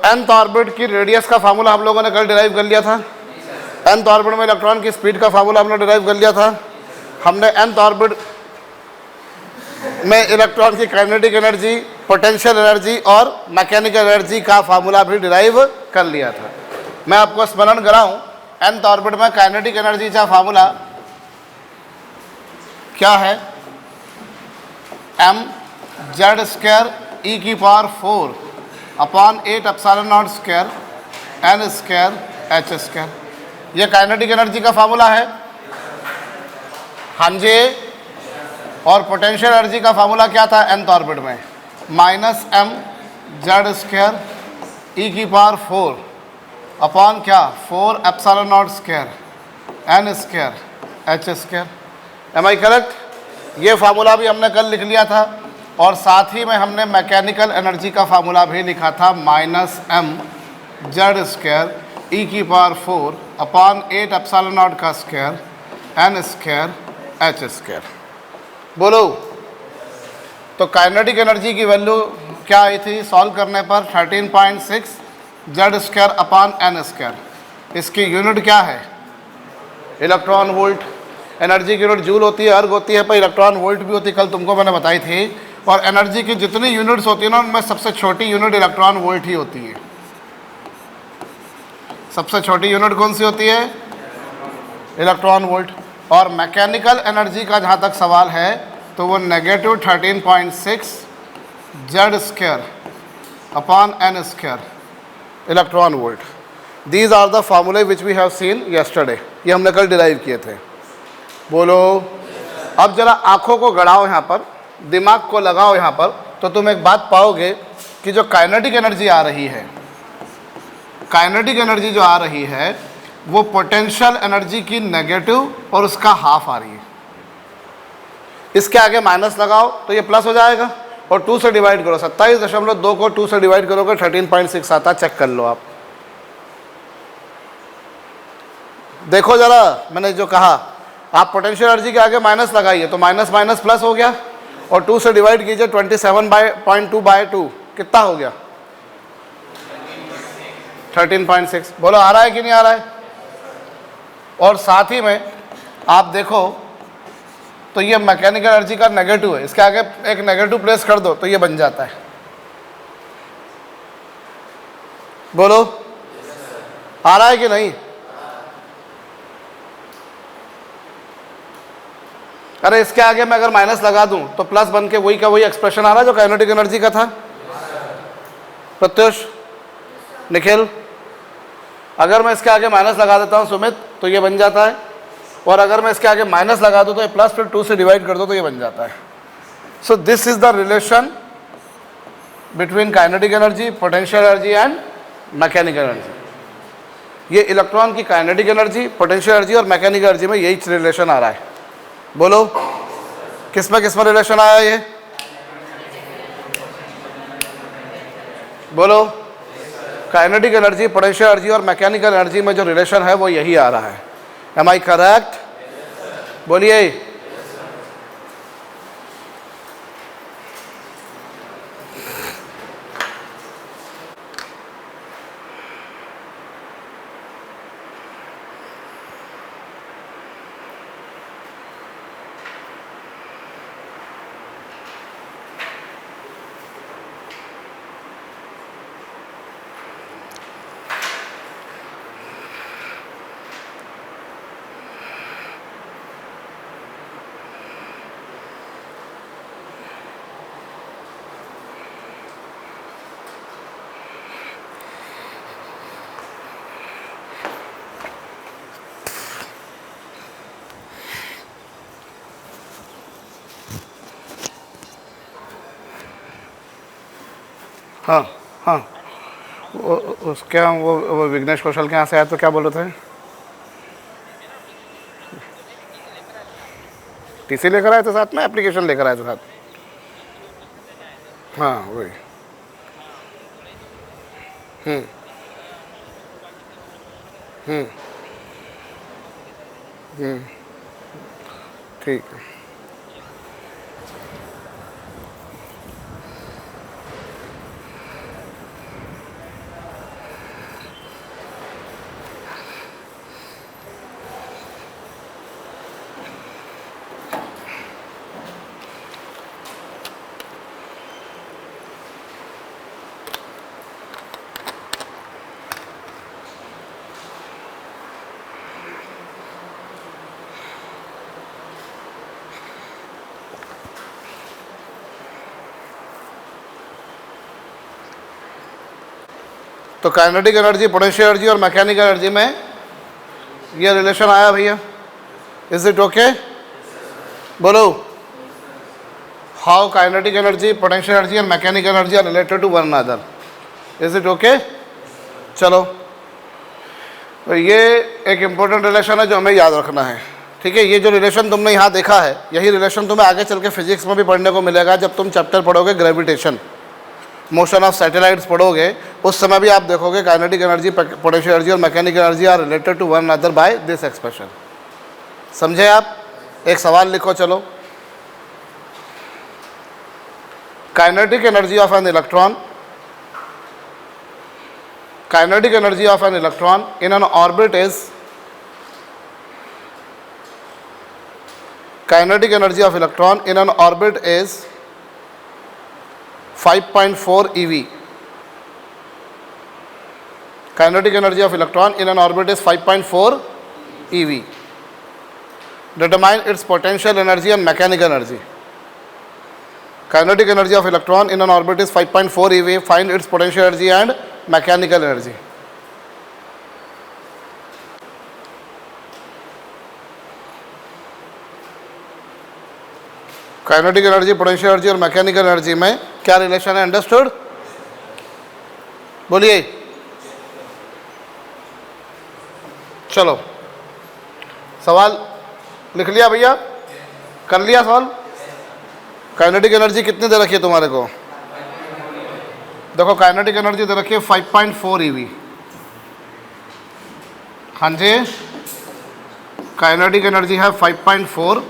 nth orbit की radius का formula हम लोगों ने कल डिराइव कर लिया था। nth ऑर्बिट में इलेक्ट्रॉन की स्पीड का फार्मूला हमने डिराइव कर लिया था। हमने nth ऑर्बिट में इलेक्ट्रॉन की काइनेटिक एनर्जी, पोटेंशियल एनर्जी और मैकेनिकल एनर्जी का फार्मूला भी डिराइव कर लिया था। मैं आपको स्मरण कराऊं, nth ऑर्बिट में काइनेटिक एनर्जी का फार्मूला क्या है? m z स्क्वायर e की power 4 upon 8 epsilon naught square n square h square. ये काइनेटिक एनर्जी का फार्मूला है। हाँ जी। और पोटेंशियल एनर्जी का फार्मूला क्या था nth ऑर्बिट में? Minus m z square e की पावर 4 अपॉन क्या? 4 epsilon naught square n square h square. Am I correct? ये फार्मूला भी हमने कल लिख लिया था। और साथ ही में हमने मैकेनिकल एनर्जी का फार्मूला भी लिखा था, minus m z square e की पावर 4 अपॉन 8 एप्सिलॉन नॉट का square n square h square. बोलो। तो काइनेटिक एनर्जी की वैल्यू क्या आई थी सॉल्व करने पर? 13.6 z square upon n square. इसकी यूनिट क्या है? Electron volt. एनर्जी की यूनिट जूल होती है, अर्ग होती है, पर इलेक्ट्रॉन वोल्ट भी होती है, कल तुमको मैंने बताई थी। और एनर्जी की जितनी यूनिट्स होती है ना, उनमें सबसे छोटी यूनिट इलेक्ट्रॉन वोल्ट ही होती है। सबसे छोटी यूनिट कौन सी होती है? Electron volt. और मैकेनिकल एनर्जी का जहाँ तक सवाल है तो वो negative 13.6 z square upon n square electron volt. These are the formulae which we have seen yesterday. ये हमने कल डिराइव किए थे। बोलो। अब जरा आंखों को गड़ाओ यहाँ पर, दिमाग को लगाओ यहाँ पर, तो तुम एक बात पाओगे कि जो काइनेटिक एनर्जी आ रही है, काइनेटिक एनर्जी जो आ रही है वो पोटेंशियल एनर्जी की नेगेटिव और उसका हाफ आ रही है। इसके आगे माइनस लगाओ तो ये प्लस हो जाएगा और 2 से डिवाइड करो। 27.2 को 2 से डिवाइड करोगे 13.6 आता। चेक कर लो आप। देखो जरा, मैंने जो कहा, आप पोटेंशियल एनर्जी के आगे माइनस लगाइए तो माइनस माइनस प्लस हो गया और 2 से डिवाइड कीजिए 27.2/2 कितना हो गया? 13.6। बोलो आ रहा है कि नहीं आ रहा है? और साथ ही में आप देखो तो ये मैकेनिकल एनर्जी का नेगेटिव है, इसके आगे एक नेगेटिव प्लेस कर दो तो ये बन जाता है। बोलो आ रहा है कि नहीं? अरे इसके आगे मैं अगर माइनस लगा दूं तो प्लस बन के वही का वही एक्सप्रेशन आ रहा है जो काइनेटिक एनर्जी का था। प्रत्युष, निखिल, अगर मैं इसके आगे माइनस लगा देता हूं सुमित तो ये बन जाता है, और अगर मैं इसके आगे माइनस लगा दूं तो ये प्लस, फिर 2 से डिवाइड कर दो तो ये बन जाता है। So this is the relation between kinetic energy, potential energy and mechanical energy. ये इलेक्ट्रॉन की काइनेटिक एनर्जी, पोटेंशियल एनर्जी और मैकेनिकल एनर्जी में यही रिलेशन आ रहा है। बोलो किसमें रिलेशन आया ये? बोलो। काइनेटिक एनर्जी, पोटेंशियल एनर्जी और मैकेनिकल एनर्जी में जो रिलेशन है वो यही आ रहा है। Am I correct? बोलिए। हाँ हाँ, उसके वो विघ्नेश कौशल के यहाँ से आया तो क्या बोल रहे थे? टीसी लेकर आए थे साथ में, एप्लीकेशन लेकर आए थे साथ? हाँ वही। ठीक है। तो काइनेटिक एनर्जी, पोटेंशियल एनर्जी और मैकेनिकल एनर्जी में ये रिलेशन आया भैया। Is it okay? बोलो, how kinetic energy, potential energy and mechanical energy are related to one another. Is it okay? चलो, तो ये एक इंपॉर्टेंट रिलेशन है जो हमें याद रखना है, ठीक है। ये जो रिलेशन तुमने यहाँ देखा है, यही रिलेशन तुम्हें आगे चल के फिजिक्स में भी पढ़ने को मिलेगा। जब तुम चैप्टर पढ़ोगे ग्रेविटेशन, मोशन ऑफ सैटेलाइट्स पढ़ोगे, उस समय भी आप देखोगे काइनेटिक एनर्जी, पोटेंशियल एनर्जी और mechanical energy are related to one another by this expression. समझे आप? एक सवाल लिखो चलो। Kinetic energy of an electron, kinetic energy of an electron in an orbit is, kinetic energy of electron in an orbit is 5.4 eV. Kinetic energy of electron in an orbit is 5.4 eV. Determine its potential energy and mechanical energy. Kinetic energy of electron in an orbit is 5.4 eV. Find its potential energy and mechanical energy. Kinetic energy, potential energy और mechanical energy में क्या relation है? Understood? बोलिए। चलो, सवाल लिख लिया भैया? कर लिया सवाल? काइनेटिक एनर्जी कितनी दे रखी है तुम्हारे को? देखो, काइनेटिक एनर्जी दे रखी है 5.4 eV। हाँ जी, काइनेटिक एनर्जी है 5.4।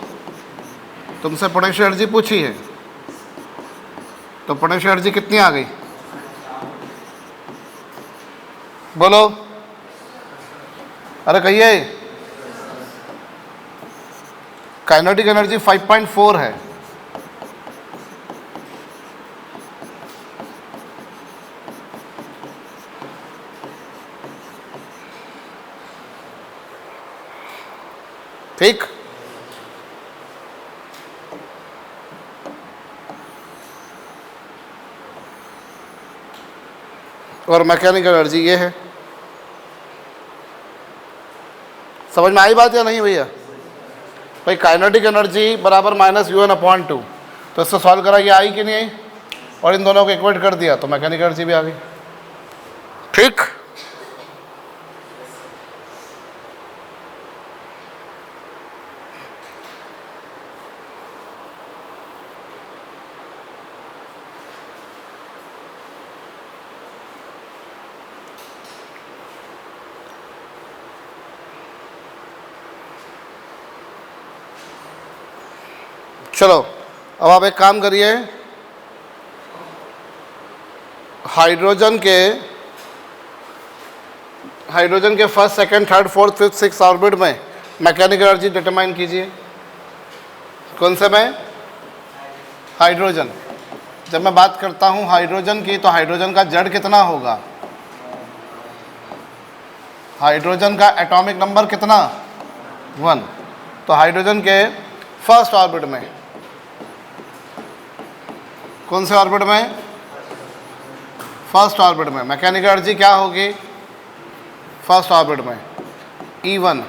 तुमसे पोटेंशियल एनर्जी पूछी है, तो पोटेंशियल एनर्जी कितनी आ गई? बोलो, अरे कहिए। काइनेटिक एनर्जी 5.4 है। ठीक, और मैकेनिकल एनर्जी ये है। समझ में आई बात या नहीं भैया? भाई काइनेटिक एनर्जी बराबर -u1/2, तो इससे सॉल्व करा, ये आई कि नहीं आई? और इन दोनों को इक्वेट कर दिया तो मैकेनिकल एनर्जी भी आ गई। ठीक, चलो अब आप एक काम करिए, हाइड्रोजन के first, second, third, fourth, fifth, six orbit में मैकेनिकल एनर्जी डिटरमाइन कीजिए। कौन से में? हाइड्रोजन। जब मैं बात करता हूँ हाइड्रोजन की, तो हाइड्रोजन का जड़ कितना होगा? हाइड्रोजन का एटॉमिक नंबर कितना? 1। तो हाइड्रोजन के फर्स्ट ऑर्बिट में, कौन से ऑर्बिट में? फर्स्ट ऑर्बिट में मैकेनिकल एनर्जी क्या होगी? फर्स्ट ऑर्बिट में E1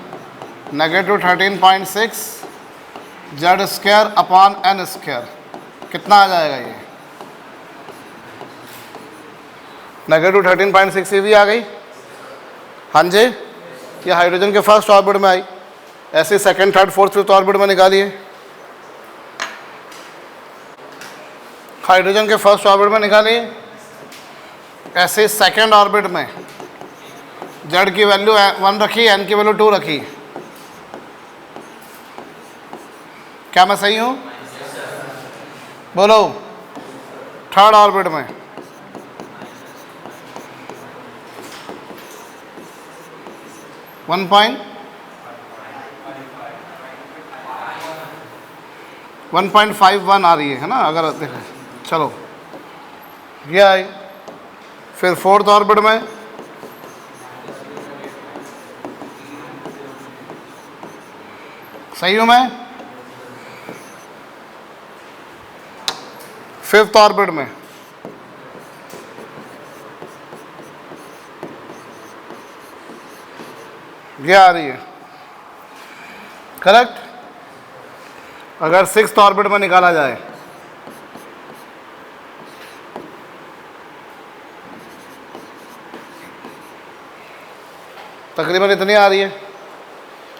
-13.6 Z²/n²। कितना आ जाएगा ये? -13.6 eV आ गई। हाँ जी, ये हाइड्रोजन के फर्स्ट ऑर्बिट में आई। ऐसे second, third, fourth, fifth orbit में निकालिए। हाइड्रोजन के फर्स्ट ऑर्बिट में निकालिए। ऐसे सेकंड ऑर्बिट में जेड की वैल्यू 1 रखी, एन की वैल्यू 2 रखी। क्या मैं सही हूँ? बोलो। थर्ड ऑर्बिट में 1.51 आ रही है ना, अगर देखें। चलो, ये आई। फिर फोर्थ ऑर्बिट में सही हूँ मैं? फिफ्थ ऑर्बिट में ये आ रही है, करेक्ट। अगर 6th ऑर्बिट में निकाला जाए तकरीबन इतनी आ रही है।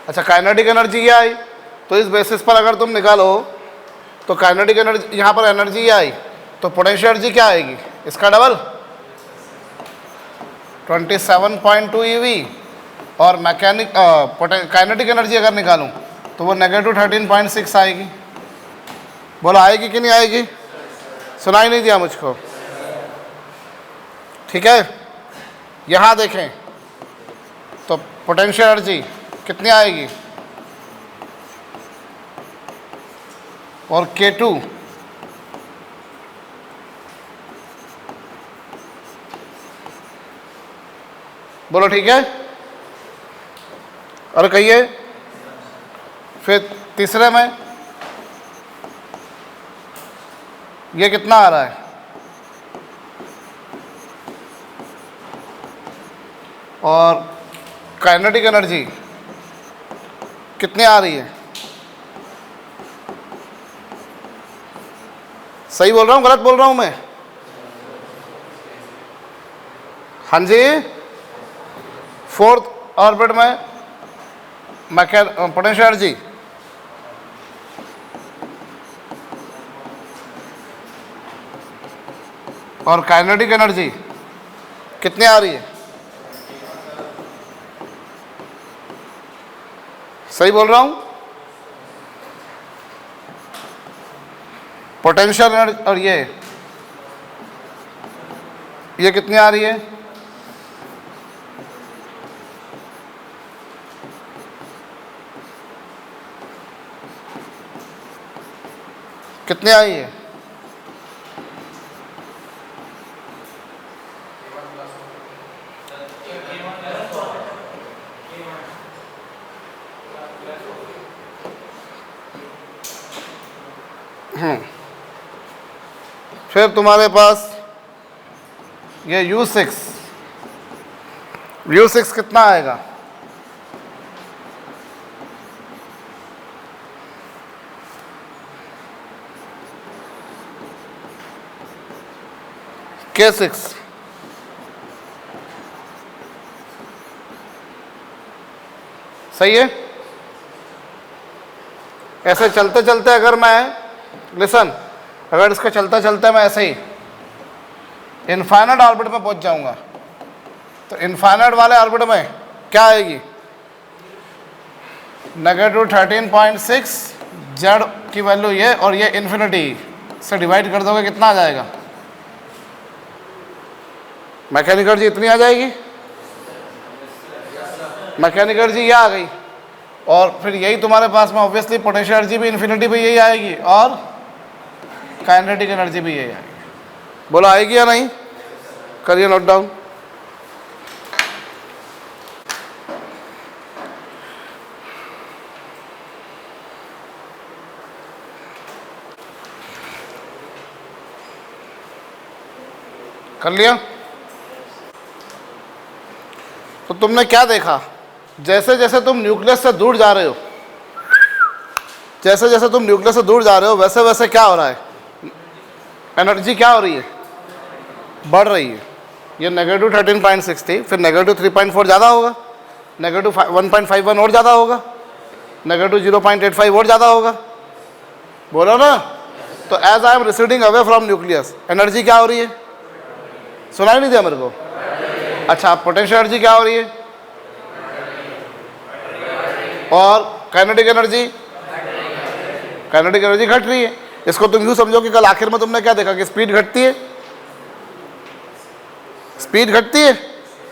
अच्छा, काइनेटिक एनर्जी ये आई, तो इस बेसिस पर अगर तुम निकालो तो काइनेटिक एनर्जी, यहाँ पर एनर्जी ये आई तो पोटेंशियल एनर्जी क्या आएगी, इसका डबल 27.2 EV। और मैकेनिक काइनेटिक एनर्जी अगर निकालूं तो वो -13.6 आएगी। बोलो आएगी कि नहीं आएगी? सुनाई नहीं दिया मुझको, ठीक है। यहाँ देखें तो पोटेंशियल एनर्जी कितनी आएगी, और K2 बोलो ठीक है। और कहिए फिर तीसरे में ये कितना आ रहा है, और काइनेटिक एनर्जी कितनी आ रही है? सही बोल रहा हूँ गलत बोल रहा हूँ मैं? हाँ जी, 4th ऑर्बिट में पोटेंशियल एनर्जी और काइनेटिक एनर्जी कितनी आ रही है? सही बोल रहा हूं? पोटेंशियल एनर्जी और ये कितनी आ रही है? कितनी आई है? फिर तुम्हारे पास ये U6 कितना आएगा? K6 सही है। ऐसे चलते चलते अगर मैं लिसन, अगर इसका चलता चलता मैं ऐसे ही इनफाइनाइट ऑर्बिट में पहुंच जाऊंगा तो इनफाइनाइट वाले ऑर्बिट में क्या आएगी? -13.6 जेड की वैल्यू ये, और ये इन्फिनिटी से डिवाइड कर दोगे कितना आ जाएगा? मैकेनिकल एनर्जी इतनी आ जाएगी। मैकेनिकल एनर्जी ये आ गई, और फिर यही तुम्हारे पास में ऑब्वियसली पोटेंशियल एनर्जी भी इन्फिनिटी पे यही आएगी, और काइनेटिक एनर्जी भी यही आएगी। बोलो आएगी या नहीं? करिए नोट डाउन। कर लिया? तो तुमने क्या देखा, जैसे जैसे तुम न्यूक्लियस से दूर जा रहे हो, जैसे जैसे तुम न्यूक्लियस से दूर जा रहे हो वैसे वैसे क्या हो रहा है, एनर्जी क्या हो रही है? बढ़ रही है। ये -13.6 थी, फिर -3.4 ज़्यादा होगा, -1.51 और ज़्यादा होगा, -0.85 और ज़्यादा होगा। बोलो ना। तो as I am receding away from nucleus, energy क्या हो रही है? सुनाई नहीं दिया मेरे को? अच्छा, पोटेंशियल एनर्जी क्या हो रही है? और काइनेटिक एनर्जी? काइनेटिक एनर्जी घट रही है। इसको तुम यूँ समझो कि कल आखिर में तुमने क्या देखा कि स्पीड घटती है। स्पीड घटती है,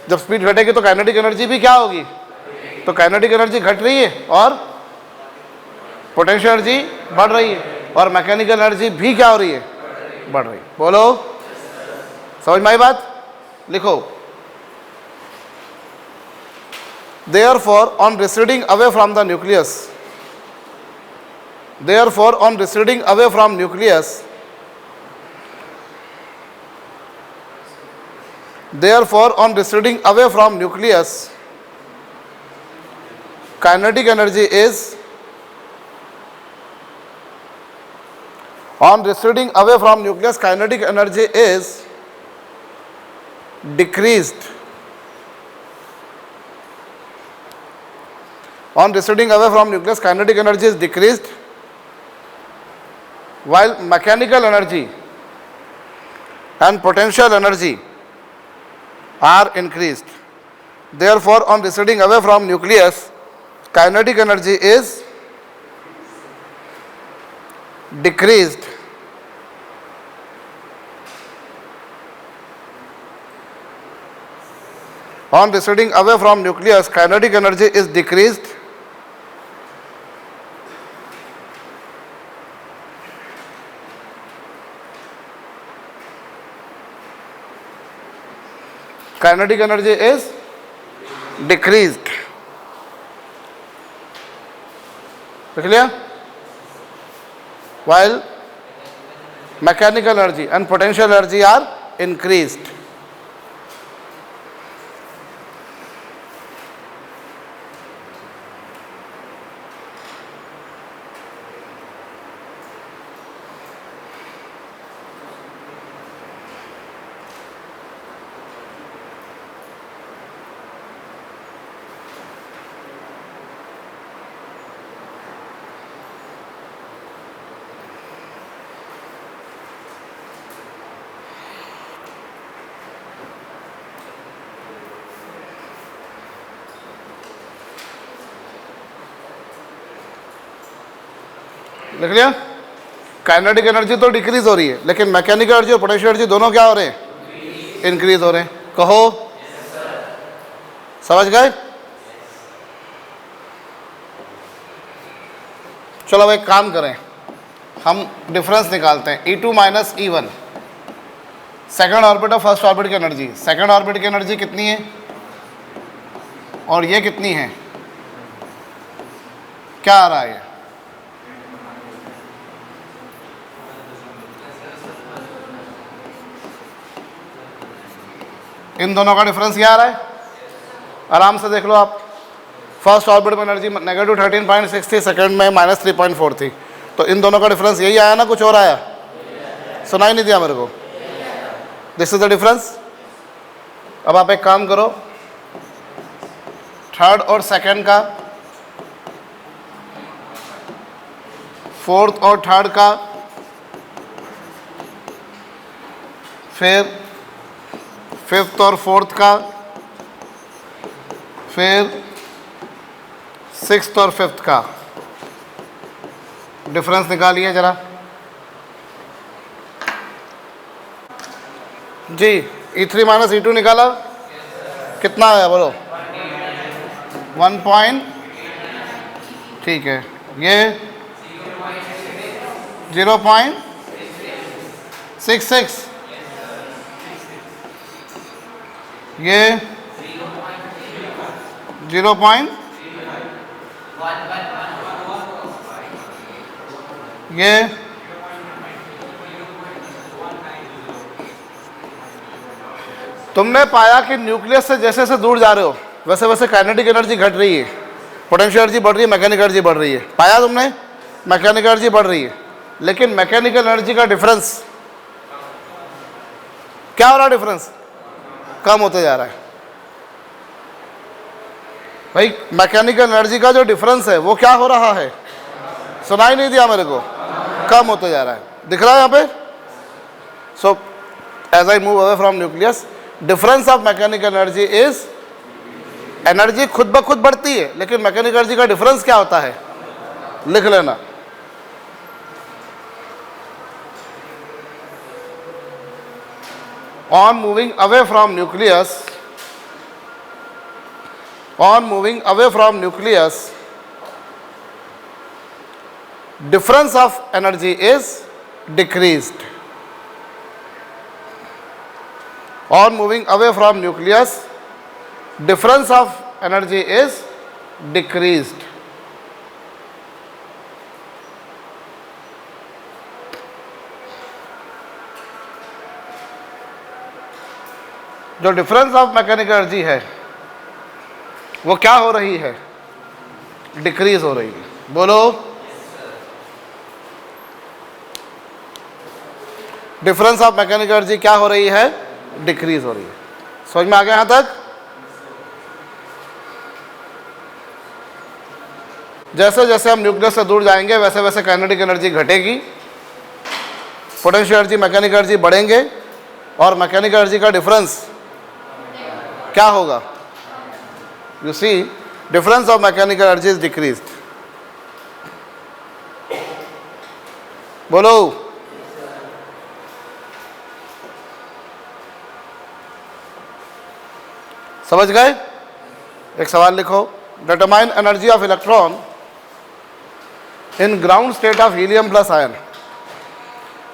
जब स्पीड घटेगी तो काइनेटिक एनर्जी भी क्या होगी? तो काइनेटिक एनर्जी घट रही है और पोटेंशियल एनर्जी बढ़ रही है, और मैकेनिकल एनर्जी भी क्या हो रही है? बढ़ रही है। बोलो, समझ में आई बात? लिखो, therefore on receding away from the nucleus, therefore on receding away from nucleus, therefore on receding away from nucleus, kinetic energy is on receding away from nucleus, kinetic energy is decreased. On receding away from nucleus, kinetic energy is decreased, while mechanical energy and potential energy are increased. Therefore, on receding away from nucleus, kinetic energy is decreased. On receding away from nucleus, kinetic energy is decreased, kinetic energy is decreased. Clear? While mechanical energy and potential energy are increased. लिख लिया? Kinetic energy तो decrease हो रही है, लेकिन mechanical energy और potential energy दोनों क्या हो रहे हैं? इंक्रीज हो रहे हैं. कहो, समझ गए? चलो अब एक काम करें, हम डिफरेंस निकालते हैं. E2 minus E1, second orbit और फर्स्ट ऑर्बिट की एनर्जी. सेकंड ऑर्बिट की एनर्जी कितनी है और ये कितनी है? क्या आ रहा है? इन दोनों का डिफरेंस क्या आ रहा है? आराम से देख लो आप. फर्स्ट ऑर्बिट में एनर्जी नेगेटिव 13.6 थी, सेकंड में माइनस 3.4 थी. तो इन दोनों का डिफरेंस यही आया ना, कुछ और आया? सुनाई नहीं दिया मेरे को? This is the difference. अब आप एक काम करो, थर्ड और सेकंड का, फोर्थ और थर्ड का, फिर फिफ्थ और फोर्थ का, फिर सिक्स्थ और फिफ्थ का डिफरेंस निकालिए जरा जी. E3 माइनस E2 निकाला, कितना आया बोलो? 1 पॉइंट. ठीक है, ये 0.66, ये 0. ये तुमने पाया कि न्यूक्लियस से जैसे जैसे दूर जा रहे हो वैसे वैसे काइनेटिक एनर्जी घट रही है, पोटेंशियल एनर्जी बढ़ रही है, मैकेनिकल एनर्जी बढ़ रही है. पाया तुमने? मैकेनिकल एनर्जी बढ़ रही है, लेकिन मैकेनिकल एनर्जी का डिफरेंस क्या हो रहा है? डिफरेंस कम होते जा रहा है. भाई मैकेनिकल एनर्जी का जो डिफरेंस है वो क्या हो रहा है? सुनाई नहीं दिया मेरे को? कम होते जा रहा है. दिख रहा है यहाँ पे? So as I move away from nucleus, difference of mechanical energy is, energy खुद ब खुद बढ़ती है, लेकिन मैकेनिकल एनर्जी का डिफरेंस क्या होता है? लिख लेना. On moving away from nucleus, on moving away from nucleus, difference of energy is decreased. On moving away from nucleus, difference of energy is decreased. जो डिफरेंस ऑफ मैकेनिकल एनर्जी है वो क्या हो रही है? डिक्रीज हो रही है। बोलो, डिफरेंस ऑफ मैकेनिकल एनर्जी क्या हो रही है? डिक्रीज हो रही है। समझ में आ गया यहां तक? जैसे जैसे हम न्यूक्लियस से दूर जाएंगे वैसे वैसे काइनेटिक एनर्जी घटेगी, पोटेंशियल एनर्जी, मैकेनिकल एनर्जी बढ़ेंगे, और मैकेनिकल एनर्जी का डिफरेंस क्या होगा? You see, difference of mechanical energy is decreased. बोलो, समझ गए? एक सवाल लिखो, determine energy of electron in ground state of helium plus ion.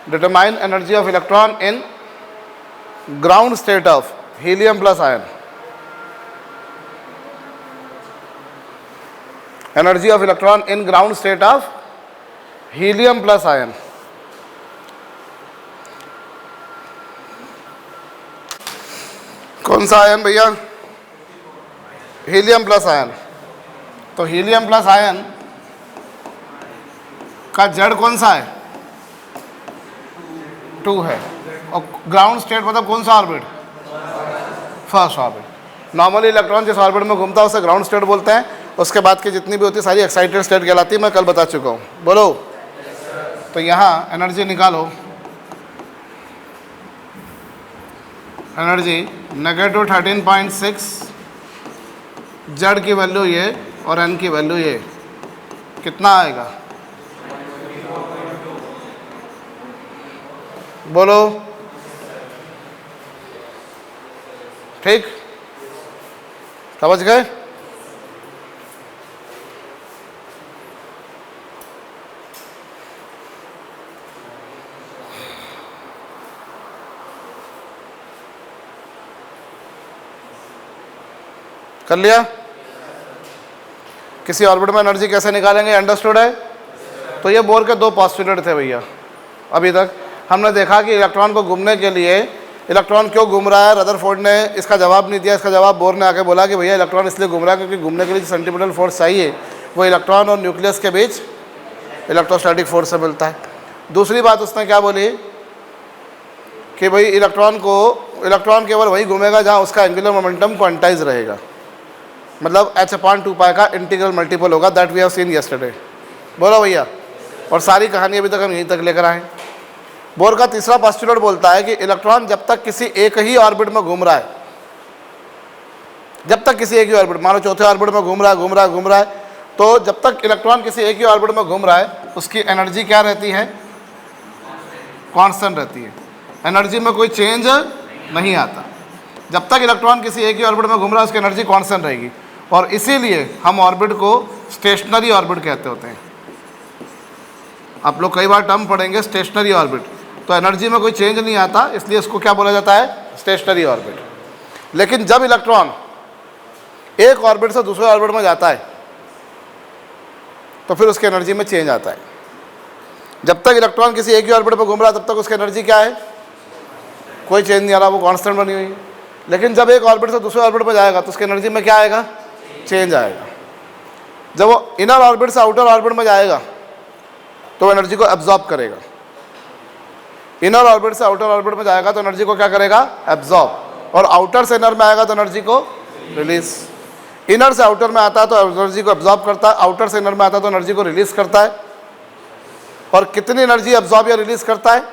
Determine energy of electron in ground state of helium plus ion. Energy of electron in ground state of helium plus ion. कौन सा ion भैया? Helium plus ion. तो helium plus ion का जड़ कौन सा है? 2 है। और ग्राउंड स्टेट मतलब कौन सा orbit? First orbit. Normally electron जिस ऑर्बिट में घूमता है उसे ग्राउंड स्टेट बोलते हैं, उसके बाद की जितनी भी होती है सारी एक्साइटेड स्टेट कहलाती है, मैं कल बता चुका हूँ। बोलो, तो यहाँ एनर्जी निकालो। एनर्जी नेगेटिव 13.6, जेड की वैल्यू ये और एन की वैल्यू ये, कितना आएगा? बोलो, ठीक? समझ गए? कर लिया? किसी ऑर्बिट में एनर्जी कैसे निकालेंगे, अंडरस्टूड है? तो ये बोर के 2 पोस्टुलेट थे भैया। अभी तक हमने देखा कि इलेक्ट्रॉन को घूमने के लिए, इलेक्ट्रॉन क्यों घूम रहा है, रदरफोर्ड ने इसका जवाब नहीं दिया। इसका जवाब बोर ने आके बोला कि भैया इलेक्ट्रॉन इसलिए घूम रहा है क्योंकि घूमने के लिए सेंट्रीपिटल फोर्स चाहिए वो इलेक्ट्रॉन और न्यूक्लियस के बीच इलेक्ट्रोस्टैटिक फोर्स से मिलता है। दूसरी बात उसने क्या बोली कि भाई इलेक्ट्रॉन केवल वही घूमेगा जहाँ उसका एंगुलर मोमेंटम क्वांटाइज रहेगा, मतलब h/2π का इंटीग्रल मल्टीपल होगा, that we have seen yesterday. बोलो भैया, और सारी कहानी अभी तक हम यहीं तक लेकर आए। बोर का तीसरा पोस्टुलेट बोलता है कि इलेक्ट्रॉन जब तक किसी एक ही ऑर्बिट में घूम रहा है, जब तक किसी एक ही ऑर्बिट, मान लो चौथे ऑर्बिट में घूम रहा है, तो जब तक इलेक्ट्रॉन किसी एक ही ऑर्बिट में घूम रहा है उसकी एनर्जी क्या रहती है? कांस्टेंट रहती है। एनर्जी में कोई चेंज नहीं आता। जब तक इलेक्ट्रॉन किसी एक ही ऑर्बिट में घूम रहा है उसकी एनर्जी कांस्टेंट रहेगी, और इसीलिए हम ऑर्बिट को स्टेशनरी ऑर्बिट कहते होते हैं। आप लोग कई बार टर्म पढ़ेंगे स्टेशनरी ऑर्बिट, तो एनर्जी में कोई चेंज नहीं आता, इसलिए इसको क्या बोला जाता है? Stationery orbit. लेकिन जब इलेक्ट्रॉन एक ऑर्बिट से दूसरे ऑर्बिट में जाता है तो फिर उसकी एनर्जी में चेंज आता है। जब तक इलेक्ट्रॉन किसी एक ही ऑर्बिट पर घूम रहा है तब तक उसकी एनर्जी क्या है? कोई चेंज नहीं आ रहा, वो कांस्टेंट बनी हुई है। लेकिन जब एक ऑर्बिट से दूसरे ऑर्बिट पर जाएगा तो उसकी एनर्जी में क्या आएगा? चेंज आएगा। जब वो इनर ऑर्बिट से आउटर ऑर्बिट में जाएगा तो एनर्जी को एब्जॉर्ब करेगा। इनर ऑर्बिट से आउटर ऑर्बिट में जाएगा तो एनर्जी को क्या करेगा? एब्जॉर्ब। और आउटर से इनर में आएगा तो एनर्जी को रिलीज। इनर से आउटर में आता है तो एनर्जी को एब्जॉर्ब करता है, आउटर से इनर में आता है तो एनर्जी को रिलीज करता है। और कितनी एनर्जी एब्जॉर्ब या रिलीज करता है?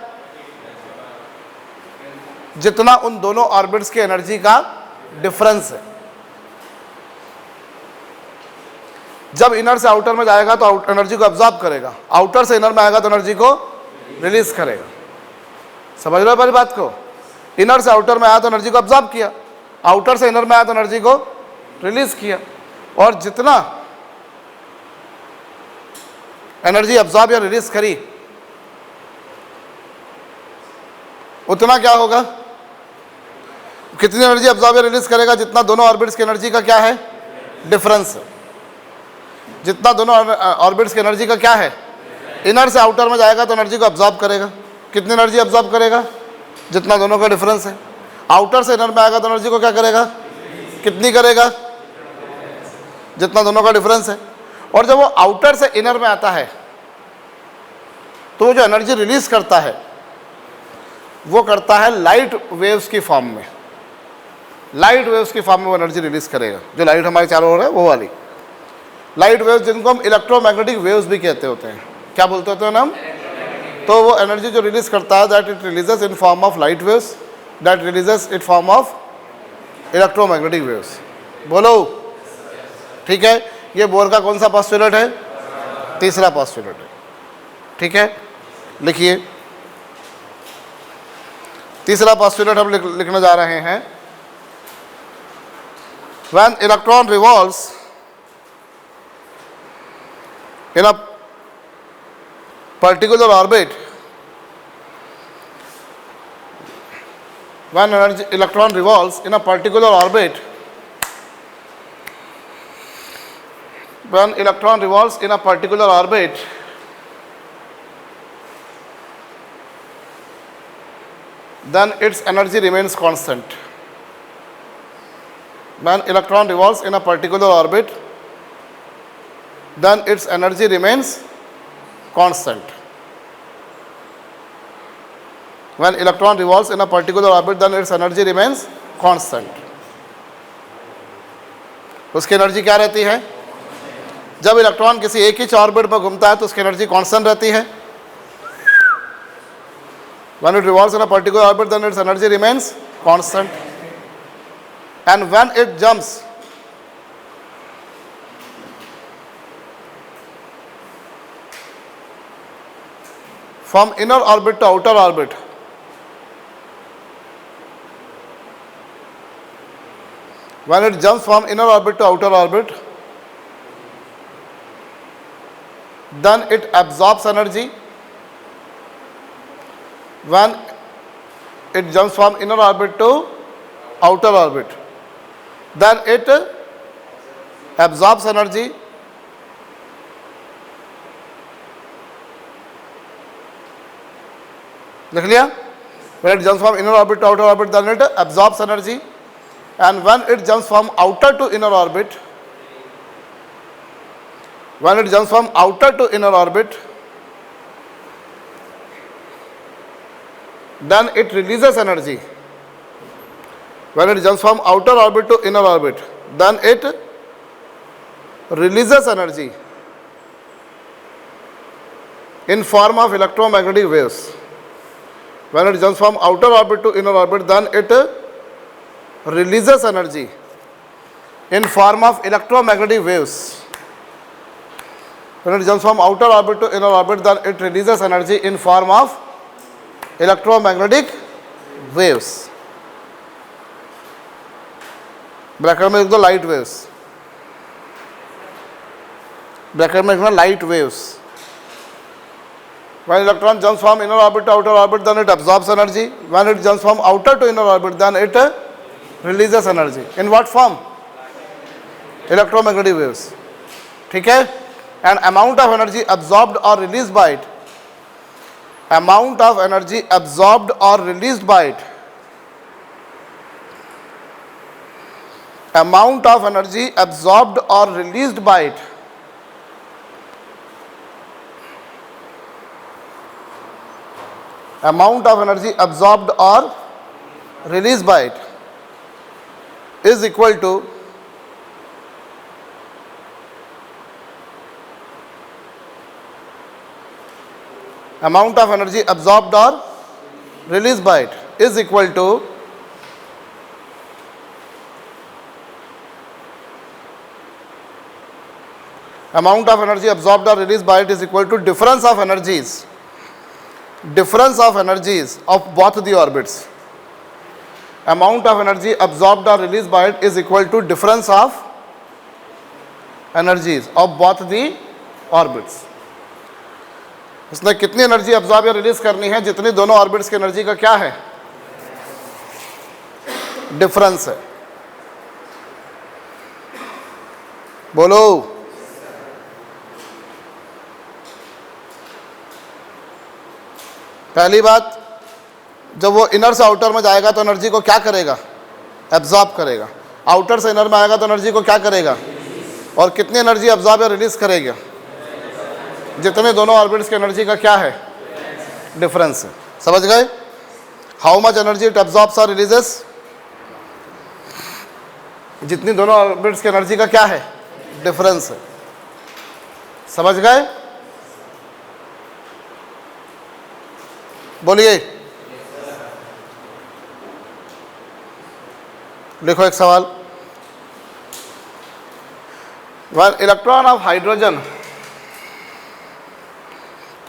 जितना उन दोनों ऑर्बिट्स की एनर्जी का डिफरेंस है। जब इनर से आउटर में जाएगा तो एनर्जी को एब्जॉर्ब करेगा, आउटर से इनर में आएगा तो एनर्जी को रिलीज करेगा। समझ रहे हो पहली बात को? इनर से आउटर में आया तो एनर्जी को एब्जॉर्ब किया, आउटर से इनर में आया तो एनर्जी को रिलीज किया। और जितना एनर्जी एब्जॉर्ब या रिलीज करी उतना क्या होगा? कितनी एनर्जी एब्जॉर्ब या रिलीज करेगा? जितना दोनों ऑर्बिट्स की एनर्जी का क्या है? डिफरेंस। जितना दोनों ऑर्बिट्स की एनर्जी का क्या है? इनर से आउटर में जाएगा तो एनर्जी को एब्जॉर्ब करेगा। कितनी एनर्जी एब्जॉर्ब करेगा? जितना दोनों का डिफरेंस है। आउटर से इनर में आएगा तो एनर्जी को क्या करेगा? कितनी करेगा? जितना दोनों का डिफरेंस है। और जब वो आउटर से इनर में आता है तो वो जो एनर्जी रिलीज करता है वो करता है लाइट वेव्स की फॉर्म में। लाइट वेव्स की फॉर्म में वो एनर्जी रिलीज करेगा। जो लाइट हमारे चारों ओर है वो वाली लाइट वेव्स, जिनको हम इलेक्ट्रोमैग्नेटिक वेव्स भी कहते होते हैं। क्या बोलते होते हैं ना हम? तो वो एनर्जी जो रिलीज करता है that it releases in form of light waves, that releases in form of electromagnetic waves. बोलो, ठीक है। ये बोर का कौन सा पोस्टुलेट है? तीसरा पोस्टुलेट है, ठीक है। लिखिए, तीसरा पोस्टुलेट हम लिखने जा रहे हैं। When electron revolves in a particular orbit, when electron revolves in a particular orbit, when electron revolves in a particular orbit, then its energy remains constant. When electron revolves in a particular orbit, then its energy remains constant. When electron revolves in a particular orbit, then its energy remains constant. उसकी energy क्या रहती है? जब electron किसी एक ही orbit में घूमता है तो उसकी एनर्जी कांस्टेंट रहती है। When it revolves in a particular orbit, then its energy remains constant. And when it jumps from inner orbit to outer orbit, when it jumps from inner orbit to outer orbit, then it absorbs energy. When it jumps from inner orbit to outer orbit, then it absorbs energy. लिख लिया? When it jumps from inner orbit to outer orbit, then it absorbs energy. And when it jumps from outer to inner orbit, when it jumps from outer to inner orbit, then it releases energy. When it jumps from outer orbit to inner orbit, then it releases energy in form of electromagnetic waves. When it jumps from outer orbit to inner orbit, then it releases energy in form of electromagnetic waves. When it jumps from outer orbit to inner orbit, then it releases energy in form of electromagnetic waves. Bracket में लिख दो light waves. Bracket में लिखना light waves. When electron jumps from inner orbit to outer orbit, then it absorbs energy. When it jumps from outer to inner orbit, then it releases energy. In what form? Electromagnetic waves. ठीक है? And amount of energy absorbed or released by it. Amount of energy absorbed or released by it. Amount of energy absorbed or released by it. Amount of energy absorbed or released by it is equal to amount of energy absorbed or released by it is equal to amount of energy absorbed or released by it is equal to difference of energies. Difference of energies of both the orbits. Amount of energy absorbed or released by it is equal to difference of energies of both the orbits. इसने कितनी energy absorb या release करनी है? जितनी दोनों orbits की energy का क्या है? डिफरेंस है। बोलो। पहली बात, जब वो इनर से आउटर में जाएगा तो एनर्जी को क्या करेगा? एब्जॉर्ब करेगा। आउटर से इनर में आएगा तो एनर्जी को क्या करेगा? और कितनी एनर्जी अब्जॉर्ब या रिलीज करेगा? जितने दोनों ऑर्बिट्स की एनर्जी का क्या है? डिफरेंस है। समझ गए? How much energy it absorbs और रिलीजेस, जितनी दोनों ऑर्बिट्स की एनर्जी का क्या है? डिफरेंस है। समझ गए? बोलिए। लिखो एक सवाल। One electron of hydrogen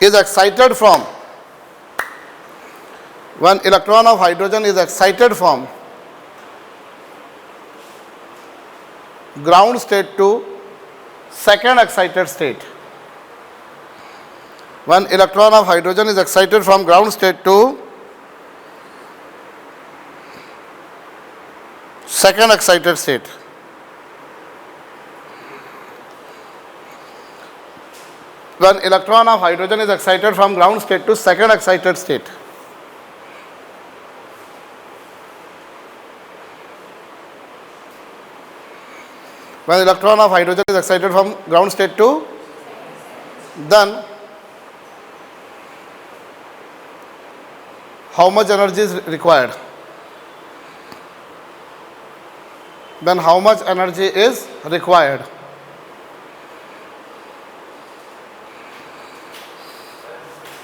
is excited from, one electron of hydrogen is excited from ground state to second excited state. One electron of hydrogen is excited from ground state to second excited state. When electron of hydrogen is excited from ground state to second excited state. When electron of hydrogen is excited from ground state to, then how much energy is required? Then how much energy is required?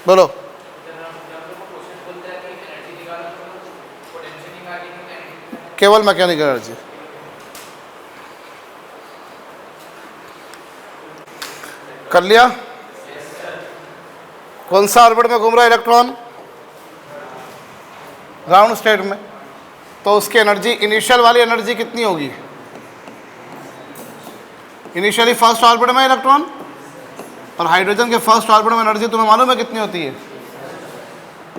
बोलो। केवल mechanical energy. कर लिया? कौन सा orbit में घूम रहा है इलेक्ट्रॉन? ग्राउंड स्टेट में। तो उसकी एनर्जी, इनिशियल वाली एनर्जी कितनी होगी? इनिशियली फर्स्ट ऑर्बिट में इलेक्ट्रॉन, और हाइड्रोजन के फर्स्ट ऑर्बिट में एनर्जी तुम्हें मालूम है कितनी होती है?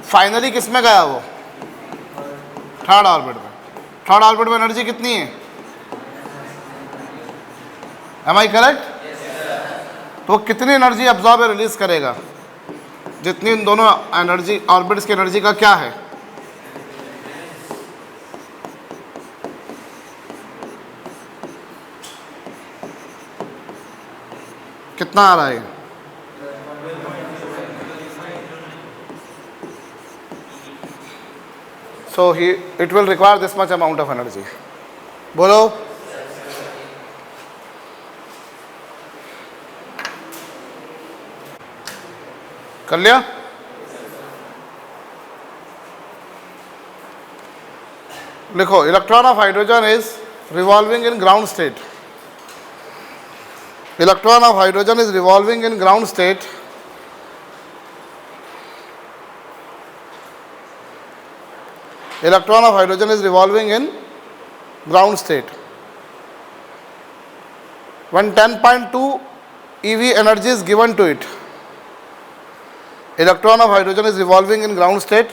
फाइनली किस में गया वो? थर्ड ऑर्बिट में। थर्ड ऑर्बिट में एनर्जी कितनी है? Am I correct? तो कितनी एनर्जी अब्जॉर्ब या रिलीज करेगा? जितनी इन दोनों एनर्जी ऑर्बिट्स की एनर्जी का क्या है? कितना आ रहा है? So it will require this much amount of energy. बोलो। कर लिया? लिखो, electron of hydrogen is revolving in ground state. Electron of hydrogen is revolving in ground state electron of hydrogen is revolving in ground state. When 10.2 eV energy is given to it, electron of hydrogen is revolving in ground state.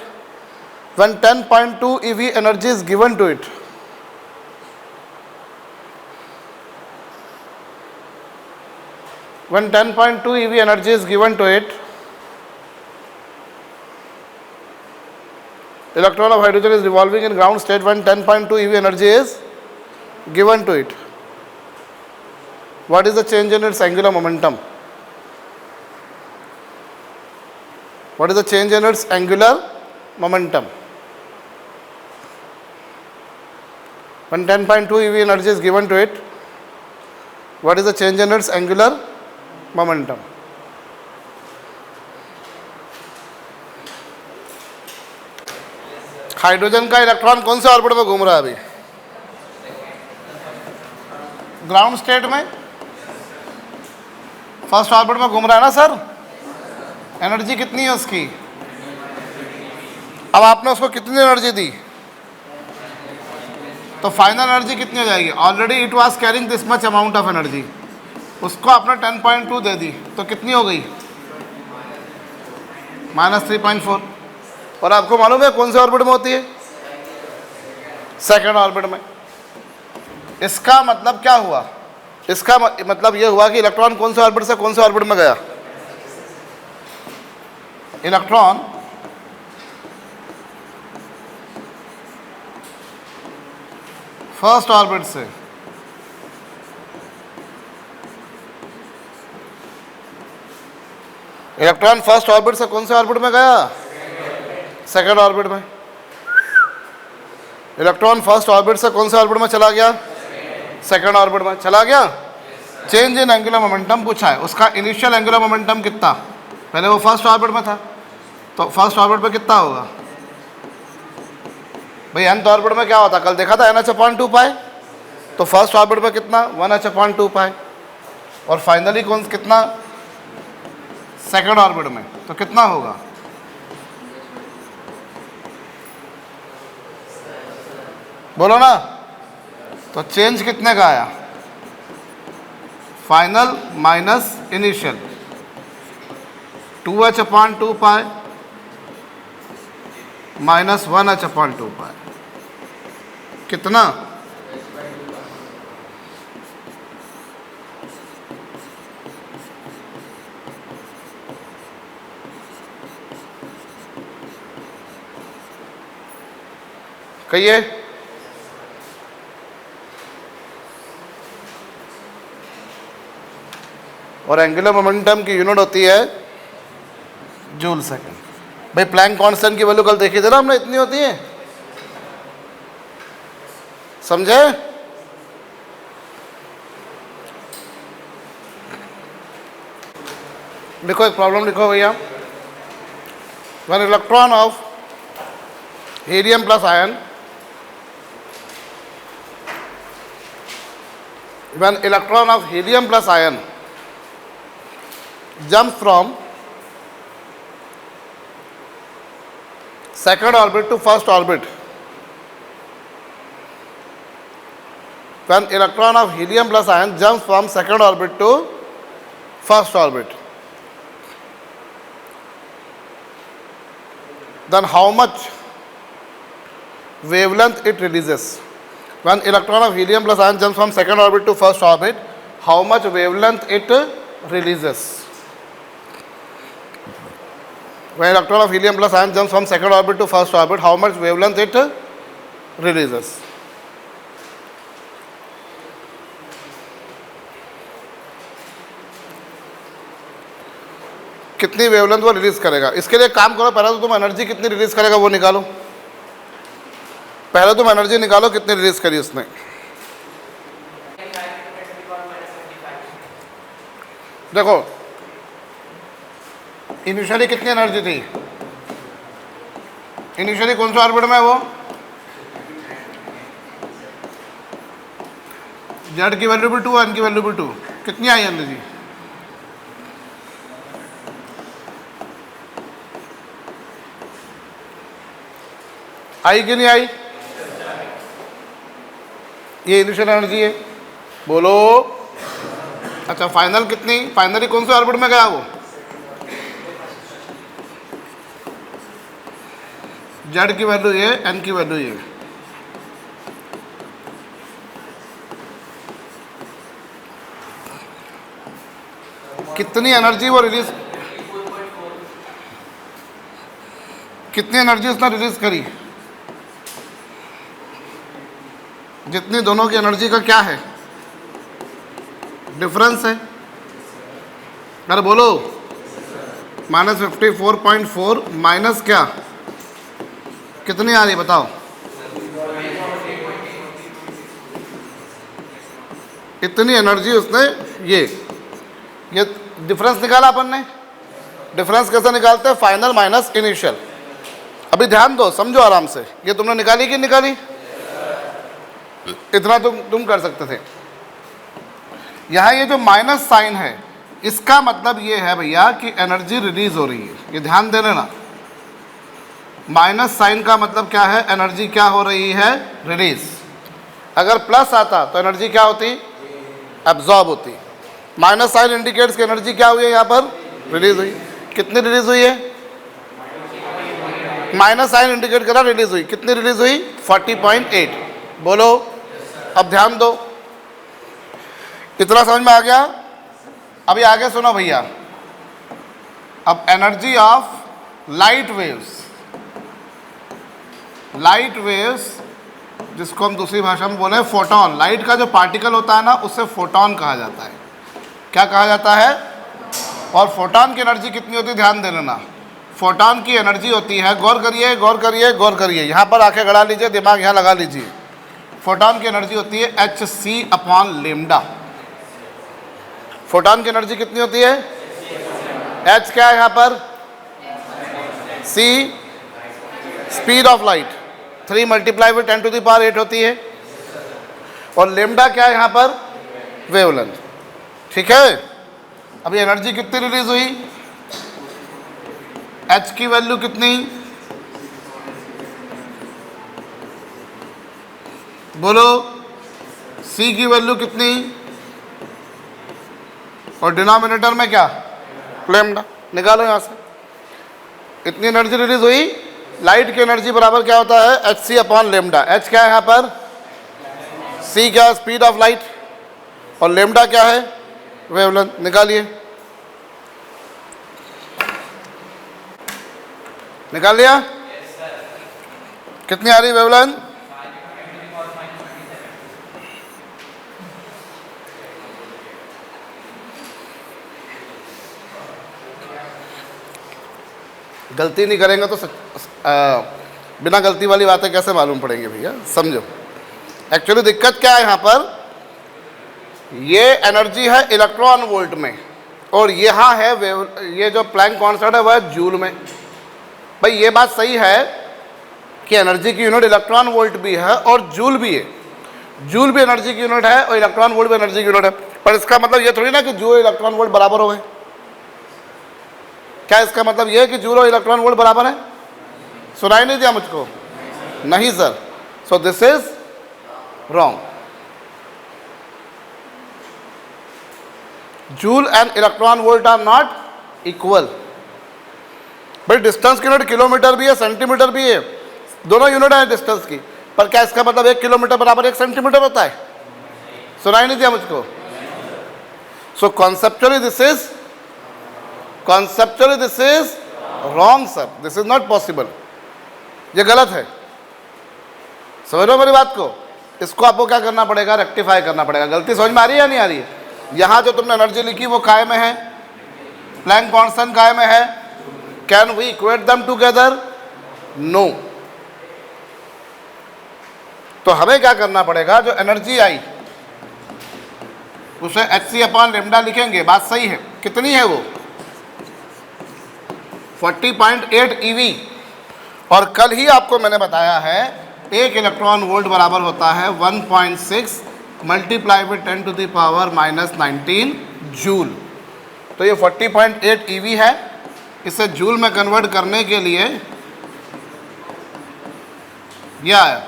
When 10.2 eV energy is given to it, when 10.2 eV energy is given to it, electron of hydrogen is revolving in ground state when 10.2 eV energy is given to it. What is the change in its angular momentum? What is the change in its angular momentum? When 10.2 eV energy is given to it, what is the change in its angular momentum? Hydrogen का electron कौन से orbit में घूम रहा है अभी? Ground state में, first orbit में घूम रहा है ना सर? एनर्जी कितनी है उसकी? अब आपने उसको कितनी एनर्जी दी? तो फाइनल एनर्जी कितनी हो जाएगी? Already it was carrying this much amount of energy, उसको आपने 10.2 दे दी, तो कितनी हो गई? -3.4. और आपको मालूम है कौन से ऑर्बिट में होती है? सेकंड ऑर्बिट में. इसका मतलब क्या हुआ? इसका मतलब यह हुआ कि इलेक्ट्रॉन कौन से ऑर्बिट से कौन से ऑर्बिट में गया? इलेक्ट्रॉन फर्स्ट ऑर्बिट से इलेक्ट्रॉन फर्स्ट ऑर्बिट से कौन से ऑर्बिट में गया? सेकेंड ऑर्बिट में। इलेक्ट्रॉन फर्स्ट ऑर्बिट से कौन से ऑर्बिट में चला गया? सेकेंड ऑर्बिट में चला गया। चेंज इन एंगुलर मोमेंटम पूछा है, उसका इनिशियल एंगुलर मोमेंटम कितना? पहले वो फर्स्ट ऑर्बिट में था, तो फर्स्ट ऑर्बिट में कितना होगा भाई? nth ऑर्बिट में क्या होता? कल देखा था NH/2 पाई, तो फर्स्ट ऑर्बिट में कितना? 1h/2 पाई। और फाइनली कौन कितना? सेकेंड ऑर्बिट में, तो कितना होगा? बोलो ना। तो चेंज कितने का आया? Final minus initial, 2h/2 pi minus 1h/2 पाई, कितना? कहिए। और एंगुलर मोमेंटम की यूनिट होती है जूल सेकंड। भाई प्लैंक कांस्टेंट की वैल्यू कल देखी थी ना हमने, इतनी होती है, समझे? देखो एक प्रॉब्लम लिखो भैया। One electron of helium plus ion, when electron of helium plus ion jumps from second orbit to first orbit, when electron of helium plus ion jumps from second orbit to first orbit, then how much wavelength it releases? When electron of helium plus ion jumps from second orbit to first orbit, how much wavelength it releases? When electron of helium plus ion jumps from second orbit to first orbit, how much wavelength it releases? कितनी wavelength वो release करेगा? इसके लिए काम करो, पहले तो तुम एनर्जी कितनी रिलीज करेगा वो निकालो। पहले तुम एनर्जी निकालो कितनी रिलीज करी उसने। देखो इनिशियली कितनी एनर्जी थी? इनिशियली कौन सा ऑर्बिट में? वो जेड की वैल्यू भी 2, एन की वैल्यू भी 2, कितनी आई एनर्जी? आई कि नहीं आई? ये इनिशियल एनर्जी है, बोलो। अच्छा फाइनल कितनी? फाइनली कौन से ऑर्बिट में गया वो? जेड की वैल्यू ये, एन की वैल्यू ये। कितनी एनर्जी वो रिलीज, कितनी एनर्जी उसने रिलीज करी? जितनी दोनों की एनर्जी का क्या है डिफरेंस है? अरे बोलो। -54.4 माइनस क्या, कितनी आ रही बताओ? इतनी एनर्जी उसने ये डिफरेंस निकाला अपन ने। डिफरेंस कैसे निकालते हैं? Final minus initial. अभी ध्यान दो, समझो आराम से। ये तुमने निकाली कि निकाली? इतना तुम कर सकते थे। यहाँ ये जो माइनस साइन है इसका मतलब ये है भैया कि एनर्जी रिलीज हो रही है। ये ध्यान दे लेना, माइनस साइन का मतलब क्या है? एनर्जी क्या हो रही है? रिलीज। अगर प्लस आता तो एनर्जी क्या होती? एब्जॉर्ब होती। माइनस साइन इंडिकेट्स की एनर्जी क्या हुई है? यहाँ पर रिलीज हुई। कितनी रिलीज हुई है? माइनस साइन इंडिकेट करा रिलीज हुई। कितनी रिलीज हुई? 40.8। बोलो। अब ध्यान दो, इतना समझ में आ गया? अभी आगे सुनो भैया। अब energy of light waves, light waves जिसको हम दूसरी भाषा में बोले फोटोन, लाइट का जो पार्टिकल होता है ना उससे फोटोन कहा जाता है। क्या कहा जाता है? और फोटॉन की एनर्जी कितनी होती है, ध्यान दे लेना। फोटॉन की एनर्जी होती है, गौर करिए गौर करिए गौर करिए, यहाँ पर आके गड़ा लीजिए, दिमाग यहाँ लगा लीजिए। फोटॉन की एनर्जी होती है hc/λ। फोटॉन की एनर्जी कितनी होती है, h क्या है यहाँ पर, c speed of light, 3 multiply with 10⁸ होती है, और लेमडा क्या है यहाँ पर, वेवलेंथ। ठीक है, अभी एनर्जी कितनी रिलीज हुई, h की वैल्यू कितनी, बोलो, c की वैल्यू कितनी, और डिनोमिनेटर में क्या, लेमडा, निकालो यहां से। इतनी एनर्जी रिलीज हुई, लाइट की एनर्जी बराबर क्या होता है, hc/λ। h क्या है यहाँ पर, c क्या है, स्पीड ऑफ लाइट, और लेमडा क्या है, वेवलेंथ। निकालिए, निकाल लिया, कितनी आ रही वेवलेंथ, गलती नहीं करेंगे तो बिना गलती वाली बातें कैसे मालूम पड़ेंगे भैया, समझो। एक्चुअली दिक्कत क्या है यहाँ पर, ये एनर्जी है इलेक्ट्रॉन वोल्ट में, और यहाँ है ये जो प्लैंक कांस्टेंट है वह है जूल में। भाई ये बात सही है कि एनर्जी की यूनिट इलेक्ट्रॉन वोल्ट भी है और जूल भी है, जूल भी एनर्जी की यूनिट है और इलेक्ट्रॉन वोल्ट भी एनर्जी की यूनिट है, पर इसका मतलब ये थोड़ी ना कि जूल इलेक्ट्रॉन वोल्ट बराबर हो गए। क्या इसका मतलब ये है कि जूल और इलेक्ट्रॉन वोल्ट बराबर है, सुनाई नहीं दिया मुझको, नहीं sir, so this is wrong. Joule and electron volt are not equal. भाई डिस्टेंस की यूनिट किलोमीटर भी है, सेंटीमीटर भी है, दोनों यूनिट है डिस्टेंस की, पर क्या इसका मतलब 1 किलोमीटर बराबर 1 सेंटीमीटर होता है, सुनाई नहीं दिया मुझको। So conceptually this is wrong sir, this is not possible, ये गलत है, समझ लो मेरी बात को। इसको आपको क्या करना पड़ेगा, रेक्टिफाई करना पड़ेगा। गलती समझ में आ रही है या नहीं आ रही है, यहाँ जो तुमने एनर्जी लिखी वो काय में है, प्लैंक कांस्टेंट काय में है, can we equate them together, no. तो हमें क्या करना पड़ेगा, जो एनर्जी आई उसे hc/λ लिखेंगे, बात सही है। कितनी है वो, 40.8 eV, और कल ही आपको मैंने बताया है 1 इलेक्ट्रॉन वोल्ट बराबर होता है 1.6 मल्टीप्लाई विद 10⁻⁻19 जूल। तो ये 40.8 eV है, इसे जूल में कन्वर्ट करने के लिए यह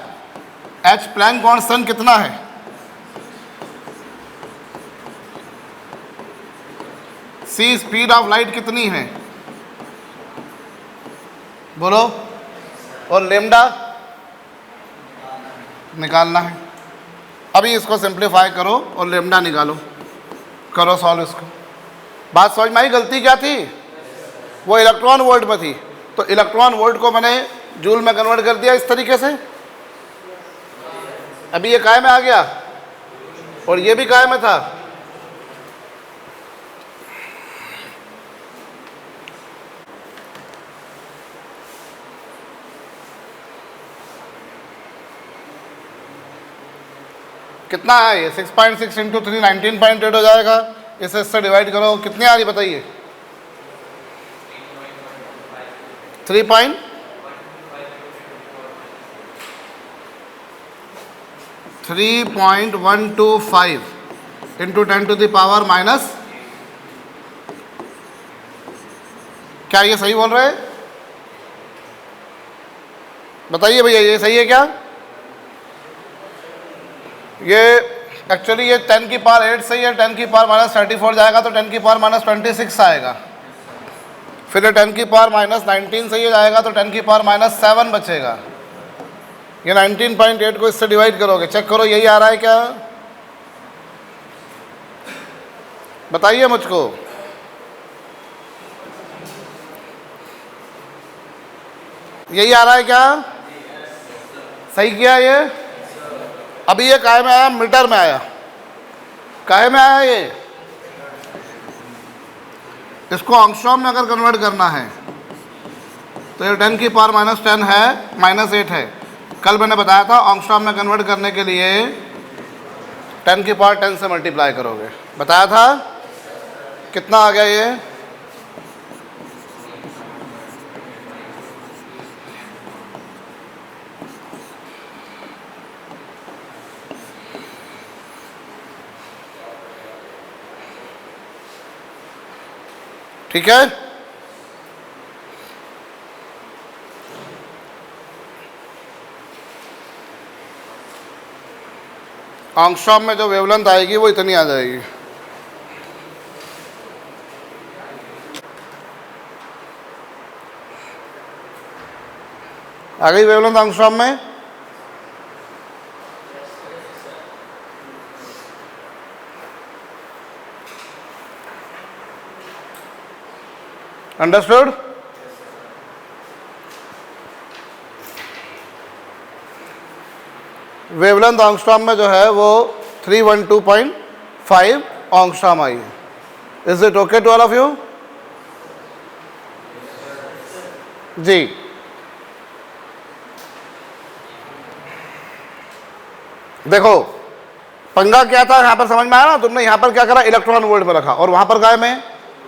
h प्लैंक कांस्टेंट कितना है, c स्पीड ऑफ लाइट कितनी है, बोलो, और लेमडा निकालना है। अभी इसको सिंप्लीफाई करो और लेमडा निकालो, करो सॉल्व इसको। बात समझ में आई, गलती क्या थी, वो इलेक्ट्रॉन वोल्ट में थी, तो इलेक्ट्रॉन वोल्ट को मैंने जूल में कन्वर्ट कर दिया इस तरीके से। अभी ये काय में आ गया और ये भी काय में था, कितना है ये, 6.6 इंटू 3 19.8 हो जाएगा। इसे इससे डिवाइड करो, कितनी आ रही बताइए, 3.125 इंटू 10⁻⁻, क्या ये सही बोल रहे हैं, बताइए भैया, ये सही है क्या? ये एक्चुअली ये 10⁻8 सही है, 10⁻⁻34 जाएगा तो 10⁻⁻26 आएगा, फिर ये 10⁻⁻19 सही हो जाएगा तो 10⁻⁻7 बचेगा। ये 19.8 को इससे डिवाइड करोगे, चेक करो यही आ रहा है क्या, बताइए मुझको। यही आ रहा है क्या, सही किया ये? अभी ये काहे में आया, मीटर में आया, काहे में आया ये, इसको ऑंगस्ट्रॉम में अगर कन्वर्ट करना है तो ये 10 की पावर -10 है, -8 है। कल मैंने बताया था ऑंगस्ट्रॉम में कन्वर्ट करने के लिए 10 की पावर 10 से मल्टीप्लाई करोगे, बताया था। कितना आ गया ये? ठीक है, ऑंगस्ट्रॉम में जो वेवलेंथ आएगी वो इतनी आ जाएगी। आ गई वेवलेंथ ऑंगस्ट्रॉम में। अंडरस्टूड? वेवलेंथ ऑंगस्ट्रॉम में जो है वो 312.5 ऑंगस्ट्रॉम आई है। Is it okay to all of you? जी, देखो पंगा क्या था यहां पर, समझ में आया ना? तुमने यहां पर क्या करा, इलेक्ट्रॉन वोल्ट में रखा, और वहां पर काय में,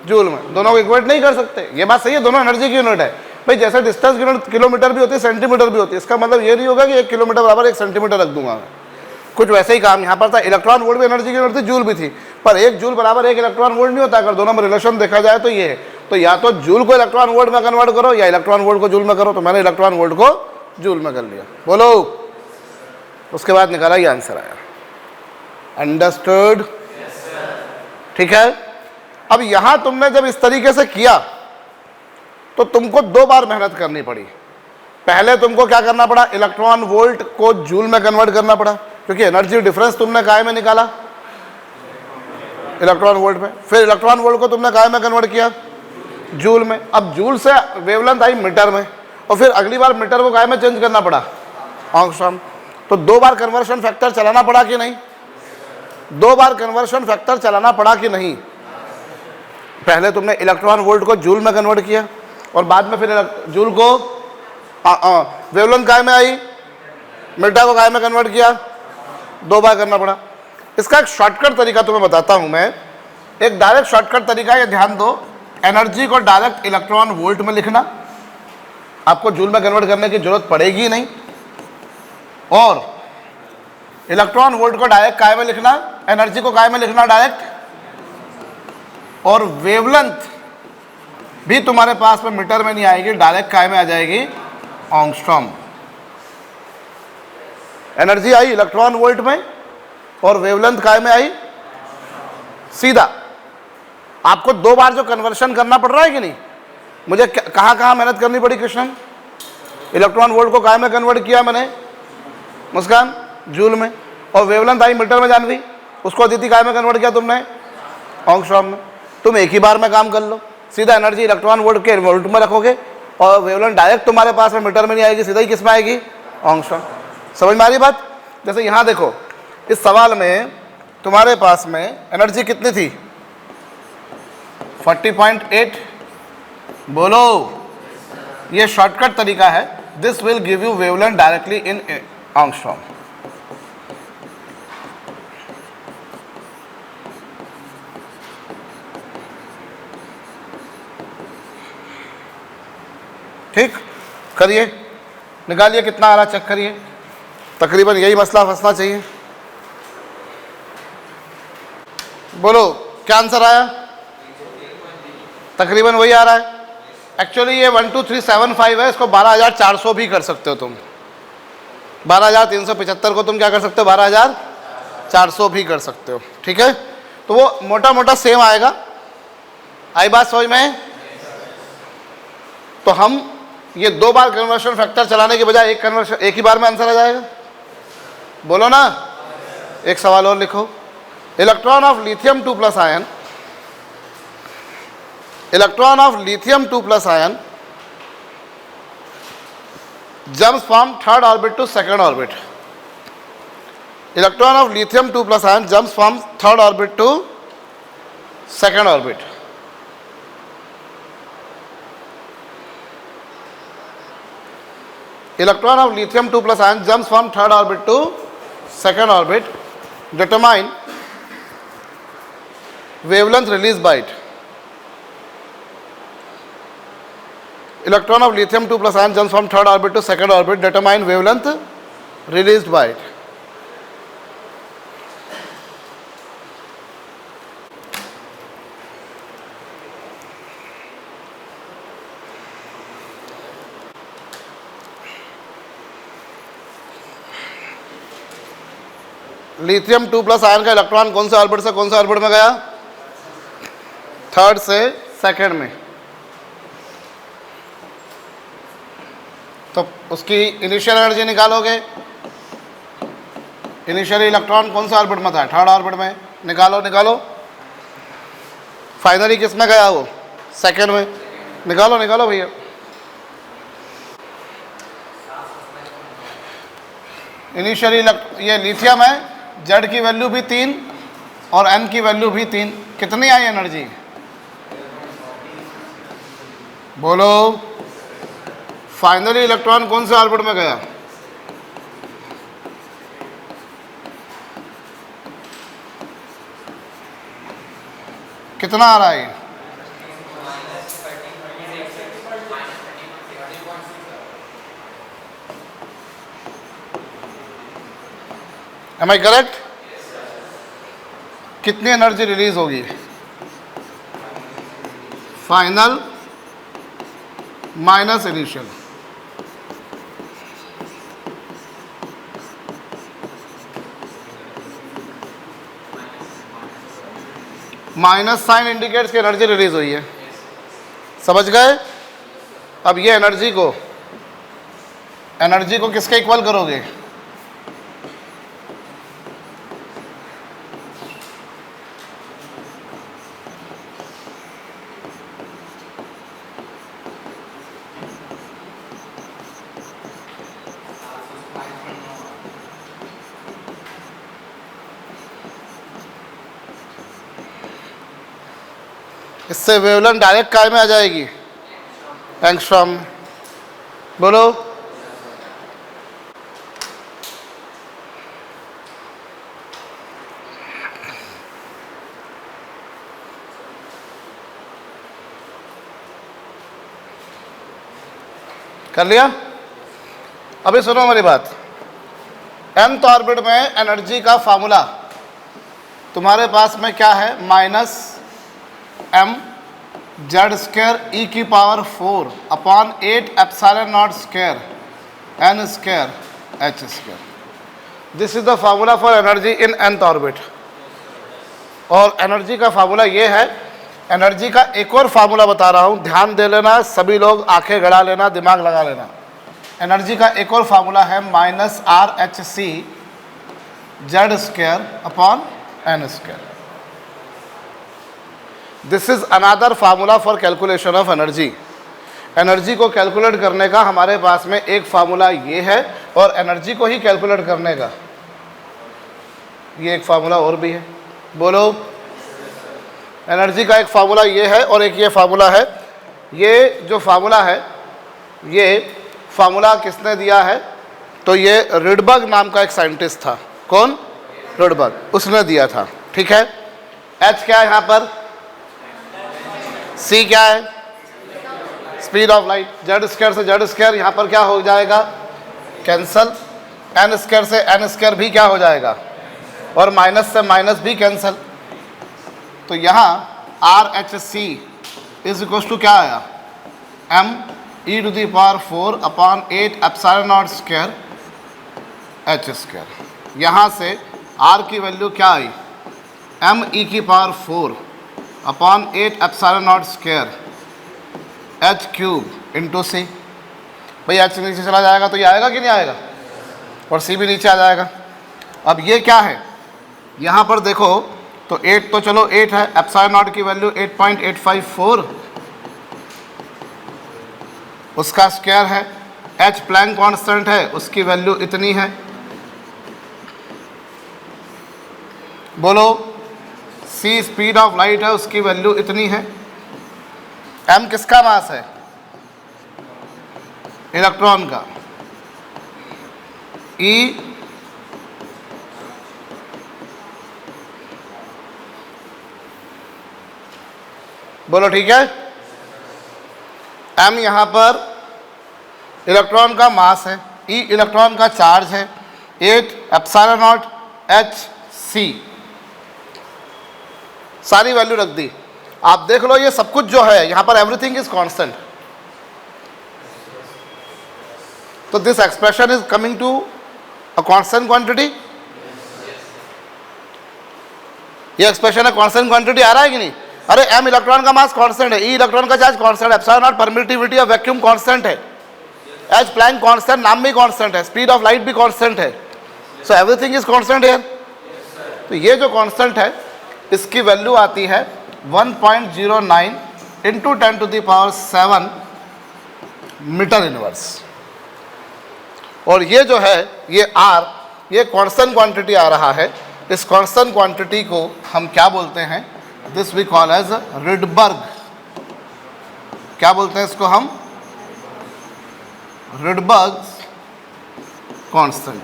जूल में। दोनों को इक्वेट नहीं कर सकते, ये बात सही है, दोनों एनर्जी की यूनिट है भाई। जैसे डिस्टेंस की यूनिट किलोमीटर भी होती है, सेंटीमीटर भी होती है। इसका मतलब ये नहीं होगा कि 1 किलोमीटर बराबर 1 सेंटीमीटर रख दूंगा मैं। कुछ वैसे ही काम यहाँ पर था। इलेक्ट्रॉन वोल्ट भी एनर्जी की यूनिट थी, जूल भी थी, पर 1 जूल बराबर 1 इलेक्ट्रॉन वोल्ट नहीं होता। अगर दोनों में रिलेशन देखा जाए तो ये है। तो या तो जूल को इलेक्ट्रॉन वोल्ट में कन्वर्ट करो या इलेक्ट्रॉन वोल्ट को जूल में करो। तो मैंने इलेक्ट्रॉन वोल्ट को जूल में कर लिया। बोलो, उसके बाद निकाला, ये आंसर आया। अंडरस्टूड? ठीक है। अब यहां तुमने जब इस तरीके से किया तो तुमको 2 बार मेहनत करनी पड़ी। पहले तुमको क्या करना पड़ा, इलेक्ट्रॉन वोल्ट को जूल में कन्वर्ट करना पड़ा, क्योंकि एनर्जी डिफरेंस तुमने काय में निकाला, इलेक्ट्रॉन वोल्ट में। फिर इलेक्ट्रॉन वोल्ट को तुमने काय में कन्वर्ट किया, जूल में। अब जूल से वेवलेंथ आई मीटर में, और फिर अगली बार मीटर को काय में चेंज करना पड़ा, ऑंगस्ट्रॉम। तो 2 बार कन्वर्शन फैक्टर चलाना पड़ा कि नहीं? 2 बार कन्वर्शन फैक्टर चलाना पड़ा कि नहीं? पहले तुमने इलेक्ट्रॉन वोल्ट को जूल में कन्वर्ट किया, और बाद में फिर जूल को वेवलेंथ काय में आई, मीटर को काय में कन्वर्ट किया। 2 बार करना पड़ा। इसका एक शॉर्टकट तरीका तुम्हें बताता हूं मैं, एक डायरेक्ट शॉर्टकट तरीका, ये ध्यान दो। एनर्जी को डायरेक्ट इलेक्ट्रॉन वोल्ट में लिखना, आपको जूल में कन्वर्ट करने की जरूरत पड़ेगी नहीं। और इलेक्ट्रॉन वोल्ट को डायरेक्ट काय में लिखना, एनर्जी को काय में लिखना डायरेक्ट। और वेवलेंथ भी तुम्हारे पास में मीटर में नहीं आएगी, डायरेक्ट काय में आ जाएगी, ऑंगस्ट्रॉम। एनर्जी आई इलेक्ट्रॉन वोल्ट में और वेवलेंथ काय में आई, सीधा। आपको 2 बार जो कन्वर्शन करना पड़ रहा है कि नहीं? मुझे कहां कहां मेहनत करनी पड़ी कृष्णन? इलेक्ट्रॉन वोल्ट को काय में कन्वर्ट किया मैंने, मुस्कान, जूल में। और वेवलेंथ आई मीटर में, जानवी, उसको अदिति काय में कन्वर्ट किया तुमने, ऑंगस्ट्रॉम में। तुम एक ही बार में काम कर लो, सीधा एनर्जी इलेक्ट्रॉन वोल्ट के वोल्ट में रखोगे, और वेवलेंथ डायरेक्ट तुम्हारे पास में मीटर में नहीं आएगी, सीधा ही किस में आएगी, ऑंगस्ट्रॉम। समझ में आ रही बात? जैसे यहाँ देखो, इस सवाल में तुम्हारे पास में एनर्जी कितनी थी, 40.8। बोलो, ये शॉर्टकट तरीका है। This will give you wavelength directly in angstrom. ठीक, करिए, निकालिए कितना आ रहा, चेक करिए। तकरीबन यही मसला फंसना चाहिए। बोलो, क्या आंसर आया? तकरीबन वही आ रहा है। एक्चुअली ये 12375 है, इसको 12400 भी कर सकते हो तुम। 12375 को तुम क्या कर सकते हो, 12400 भी कर सकते हो। ठीक है, तो वो मोटा मोटा सेम आएगा। आई बात समझ में? तो हम ये 2 बार कन्वर्शन फैक्टर चलाने के बजाय एक ही बार में आंसर आ जाएगा। बोलो ना। एक सवाल और लिखो। Electron of lithium 2+ ion, electron of lithium 2+ ion jumps from 3rd orbit to 2nd orbit. Electron of lithium 2+ ion jumps from 3rd orbit to 2nd orbit. Electron of lithium 2+ ion jumps from third orbit to second orbit, determine wavelength released by it. Electron of lithium 2+ ion jumps from third orbit to second orbit, determine wavelength released by it. Lithium 2+ ion का electron कौन से orbit से कौन से orbit में गया? Third से second में। तो उसकी इनिशियल एनर्जी निकालोगे। इनिशियल इलेक्ट्रॉन कौन से ऑर्बिट में था? थर्ड ऑर्बिट में। निकालो निकालो। फाइनली किस में गया वो? सेकंड में। निकालो निकालो भैया। इनिशियल ये लिथियम है, जेड की वैल्यू भी 3 और एन की वैल्यू भी 3। कितनी आई एनर्जी? बोलो। फाइनली इलेक्ट्रॉन कौन से ऑर्बिट में गया? कितना आ रहा है? Am I correct? कितनी एनर्जी रिलीज होगी? Final minus initial. Minus sign indicates की एनर्जी रिलीज हुई है। समझ गए? अब ये एनर्जी को किसके इक्वल करोगे? इससे वेवलेंथ डायरेक्ट काय में आ जाएगी? एंगस्ट्रॉम। बोलो। कर लिया? अभी सुनो मेरी बात। nth ऑर्बिट में एनर्जी का फार्मूला तुम्हारे पास में क्या है? -m z² e⁴ upon 8 ε0² n² h²। This is the formula for energy in nth orbit. और एनर्जी का फार्मूला ये है। एनर्जी का एक और फार्मूला बता रहा हूँ, ध्यान दे लेना सभी लोग, आंखें गड़ा लेना, दिमाग लगा लेना। एनर्जी का एक और फार्मूला है -rhc z² upon n²। This is another formula for calculation of energy. Energy को कैलकुलेट करने का हमारे पास में एक फार्मूला ये है, और एनर्जी को ही कैलकुलेट करने का ये एक फार्मूला और भी है। बोलो। एनर्जी का एक फार्मूला ये है और एक ये फार्मूला है। ये जो फार्मूला है, ये फार्मूला किसने दिया है? तो ये रिडबर्ग नाम का एक साइंटिस्ट था। कौन? रिडबर्ग, उसने दिया था। ठीक है। एच क्या है यहाँ पर? सी क्या है? Speed of light. z² से z² यहाँ पर क्या हो जाएगा? कैंसल। n² से n² भी क्या हो जाएगा? और माइनस से माइनस भी कैंसल। तो यहाँ RHC इज इक्वल टू क्या आया? m⁴ upon 8 ε0² h²। यहाँ से R की वैल्यू क्या आई? m⁴ अपॉन 8 ε0² h³ इंटू सी। भाई h नीचे चला जाएगा तो ये आएगा कि नहीं आएगा? और सी भी नीचे आ जाएगा। अब ये क्या है? यहाँ पर देखो तो 8 तो चलो 8 है, ε0 की वैल्यू 8.854, उसका स्क्वायर है। h प्लैंक कांस्टेंट है, उसकी वैल्यू इतनी है। बोलो। c स्पीड ऑफ लाइट है, उसकी वैल्यू इतनी है। m किसका मास है? इलेक्ट्रॉन का। ई बोलो ठीक है। m यहां पर इलेक्ट्रॉन का मास है, e इलेक्ट्रॉन का चार्ज है, 8 एप्सिलॉन नॉट hc, सारी वैल्यू रख दी। आप देख लो ये सब कुछ जो है यहां पर एवरीथिंग इज कांस्टेंट, तो this expression is coming to a constant quantity. ये एक्सप्रेशन है कांस्टेंट क्वांटिटी, आ रहा है कि नहीं? अरे m इलेक्ट्रॉन का मास कांस्टेंट है, e इलेक्ट्रॉन का चार्ज कांस्टेंट है, epsilon naught permittivity of vacuum constant है, h प्लैंक कांस्टेंट, नाम भी कांस्टेंट है, स्पीड ऑफ लाइट भी कांस्टेंट है, so everything is constant here. तो ये जो कांस्टेंट है इसकी वैल्यू आती है 1.09 इंटू 10⁻⁷ मीटर इनवर्स। और ये जो है ये r, ये कांस्टेंट क्वांटिटी आ रहा है। इस कांस्टेंट क्वांटिटी को हम क्या बोलते हैं? This we call as Rydberg. क्या बोलते हैं इसको हम? Rydberg constant.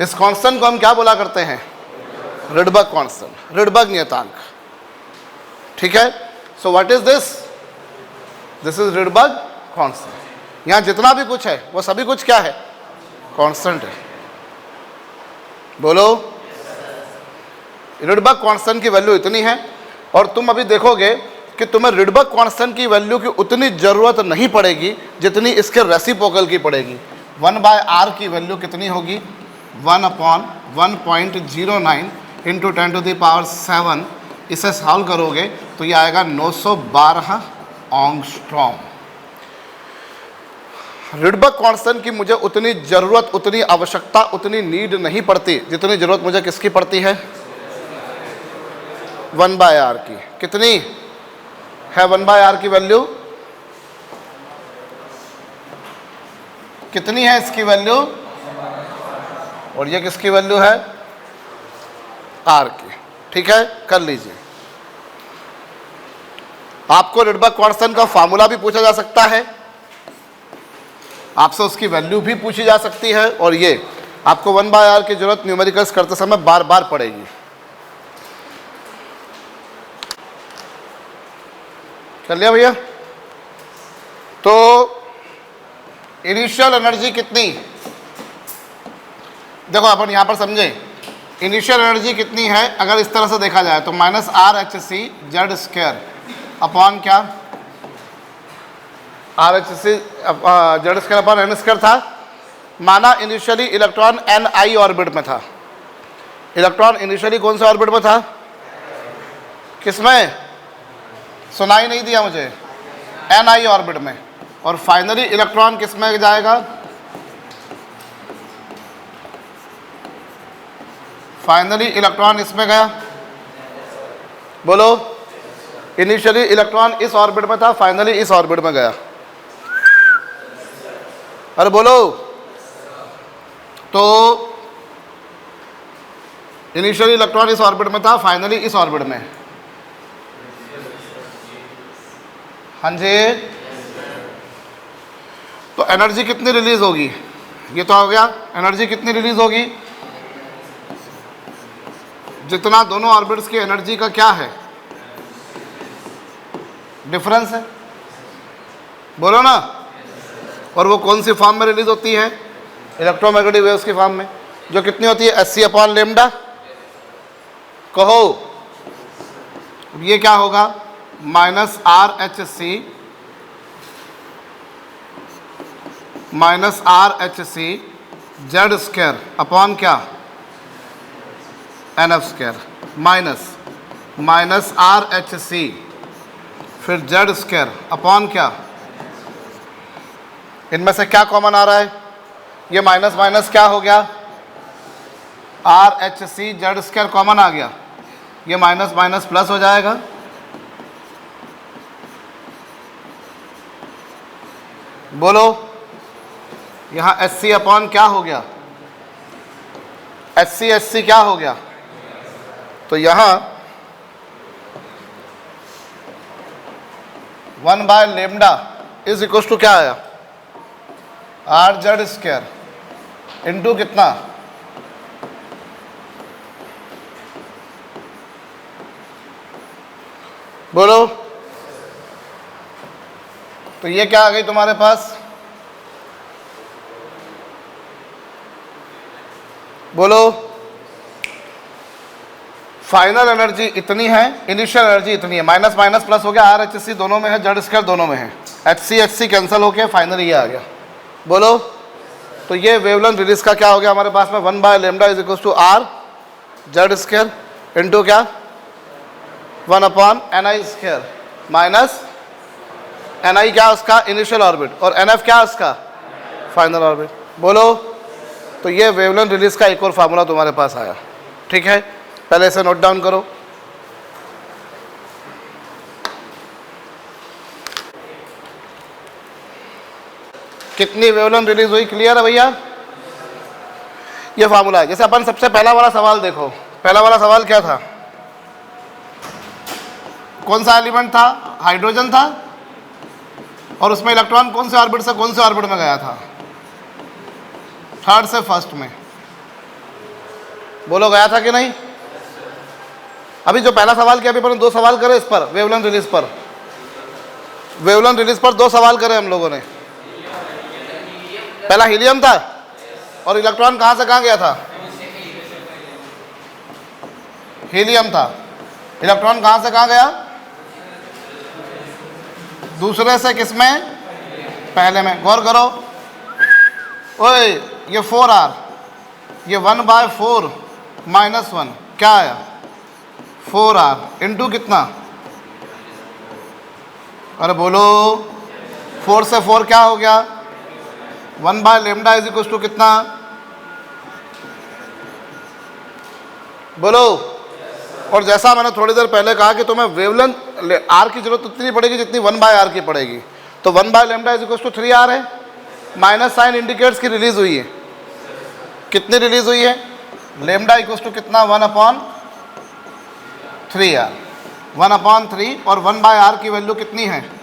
इस कांस्टेंट को हम क्या बोला करते हैं? रिडबर्ग कांस्टेंट, रिडबर्ग नियतांक। ठीक है, so what is this? This is Rydberg constant. यहां जितना भी कुछ है वो सभी कुछ क्या है? कांस्टेंट है। बोलो, रिडबर्ग कांस्टेंट की वैल्यू इतनी है, और तुम अभी देखोगे कि तुम्हें रिडबर्ग कांस्टेंट की वैल्यू की उतनी जरूरत नहीं पड़ेगी जितनी इसके रेसिप्रोकल की पड़ेगी। 1/r की वैल्यू कितनी होगी? 1/1.09 इंटू 10⁻⁷। इसे सॉल्व करोगे तो ये आएगा 912 एंगस्ट्रॉम। रिडबर्ग कांस्टेंट की मुझे उतनी जरूरत, उतनी आवश्यकता, उतनी नीड नहीं पड़ती जितनी जरूरत मुझे किसकी पड़ती है? 1/r की। कितनी है 1/r की वैल्यू? कितनी है इसकी वैल्यू? और ये किसकी वैल्यू है? r की। ठीक है, कर लीजिए। आपको रिडबर्ग कांस्टेंट का फार्मूला भी पूछा जा सकता है, आपसे उसकी वैल्यू भी पूछी जा सकती है, और ये आपको 1/r की जरूरत न्यूमेरिकल्स करते समय बार बार पड़ेगी। कर लिया भैया? तो इनिशियल एनर्जी कितनी? देखो अपन यहां पर समझे, इनिशियल एनर्जी कितनी है अगर इस तरह से देखा जाए तो -RHC Z² अपॉन क्या? RHC Z² अपॉन n² था। माना इनिशियली इलेक्ट्रॉन ni ऑर्बिट में था। इलेक्ट्रॉन इनिशियली कौन से ऑर्बिट में था? किसमें? सुनाई नहीं दिया मुझे। ni ऑर्बिट में। और फाइनली इलेक्ट्रॉन किस में जाएगा? फाइनली इलेक्ट्रॉन इसमें गया। बोलो, इनिशियली इलेक्ट्रॉन इस ऑर्बिट में था, फाइनली इस ऑर्बिट में गया। अरे बोलो, तो इनिशियली इलेक्ट्रॉन इस ऑर्बिट में था, फाइनली इस ऑर्बिट में। हाँ जी, तो एनर्जी कितनी रिलीज होगी? ये तो हो गया। एनर्जी कितनी रिलीज होगी? जितना दोनों ऑर्बिट्स की एनर्जी का क्या है? डिफरेंस है। बोलो ना। और वो कौन सी फॉर्म में रिलीज होती है? इलेक्ट्रोमैग्नेटिक वेव्स की फॉर्म में, जो कितनी होती है? hc/λ। कहो, ये क्या होगा? -RHC Z² अपॉन क्या? nF² माइनस RHC फिर Z² अपॉन क्या? इनमें से क्या कॉमन आ रहा है? ये माइनस माइनस क्या हो गया? RHC Z² कॉमन आ गया। ये माइनस माइनस प्लस हो जाएगा। बोलो, यहां SC अपॉन क्या हो गया? SC क्या हो गया? तो यहां 1/λ इज इक्वल टू क्या आया? आर जेड स्क्वायर इंटू कितना, बोलो। तो ये क्या आ गई तुम्हारे पास, बोलो। फाइनल एनर्जी इतनी है, इनिशियल एनर्जी इतनी है, माइनस माइनस प्लस हो गया, आर एच सी दोनों में है, जेड स्क्वायर दोनों में है, एच सी कैंसिल हो गया, फाइनल ये आ गया, बोलो। तो ये वेवलेंथ रिलीज का क्या हो गया हमारे पास में, 1/λ is equal to R Z square into क्या, 1/ni स्क्वायर माइनस ni क्या उसका इनिशियल ऑर्बिट, और nf क्या उसका फाइनल ऑर्बिट, बोलो। तो ये वेवलेंथ रिलीज का एक और फार्मूला तुम्हारे पास आया, ठीक है। पहले इसे नोट डाउन करो। कितनी वेवलेंथ रिलीज हुई, क्लियर है भैया। ये फार्मूला है। जैसे अपन सबसे पहला वाला सवाल देखो, पहला वाला सवाल क्या था, कौन सा एलिमेंट था, हाइड्रोजन था, और उसमें इलेक्ट्रॉन कौन से ऑर्बिट से कौन से ऑर्बिट में गया था, थर्ड से फर्स्ट में, बोलो गया था कि नहीं। अभी जो पहला सवाल किया, अभी अपन दो सवाल करे इस पर, वेवलेंथ रिलीज पर, वेवलेंथ रिलीज पर दो सवाल करे हम लोगों ने। पहला हीलियम था, और इलेक्ट्रॉन कहां से कहां गया था, हीलियम था, इलेक्ट्रॉन कहां से कहां गया, दूसरे से किसमें, पहले में। गौर करो, ओए ये 4r, ये 1/4 -1 क्या आया, 4r इंटू कितना, अरे बोलो, 4 से 4 क्या हो गया, 1/λ इज इक्वल टू कितना, बोलो। और जैसा मैंने थोड़ी देर पहले कहा कि तुम्हें वेवलेंथ आर की जरूरत उतनी पड़ेगी जितनी 1/r की पड़ेगी, तो 1/λ इज इक्वल टू 3r है, माइनस साइन इंडिकेट्स की रिलीज हुई है, कितनी रिलीज हुई है, लेमडा इक्वल टू कितना, 1/3r, 1/3, और 1/r की वैल्यू कितनी है,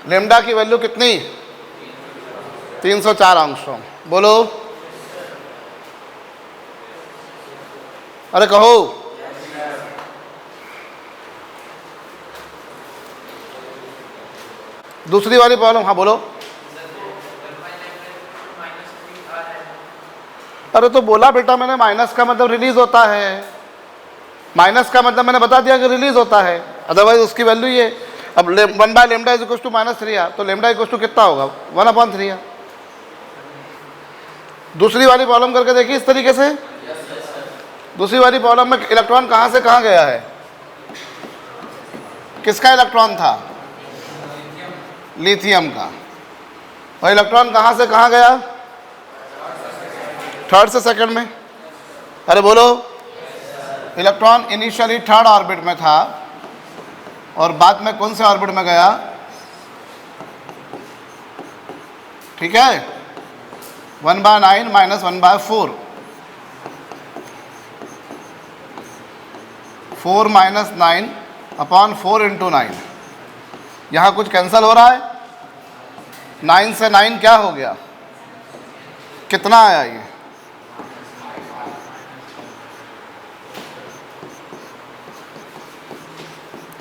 लेमडा की वैल्यू कितनी, 304 एंगस्ट्रॉम, बोलो। अरे कहो, दूसरी वाली प्रॉब्लम, हाँ बोलो। अरे तो बोला बेटा मैंने, माइनस का मतलब रिलीज होता है, माइनस का मतलब मैंने बता दिया कि रिलीज होता है, अदरवाइज उसकी वैल्यू ये। अब 1/λ इज इक्वल टू -3r, तो लेमडा इक्वल टू कितना होगा, 1/3r। दूसरी वाली प्रॉब्लम करके देखिए इस तरीके से। दूसरी वाली प्रॉब्लम में इलेक्ट्रॉन कहां से कहां गया है, किसका इलेक्ट्रॉन था, लिथियम का, और इलेक्ट्रॉन कहां से कहां गया, थर्ड से सेकंड में। अरे बोलो, इलेक्ट्रॉन इनिशियली थर्ड ऑर्बिट में था, और बाद में कौन से ऑर्बिट में गया, ठीक है, 1/9 - 1/4, 4 - 9/4 × 9, यहाँ कुछ कैंसल हो रहा है, 9 से 9 क्या हो गया, कितना आया ये,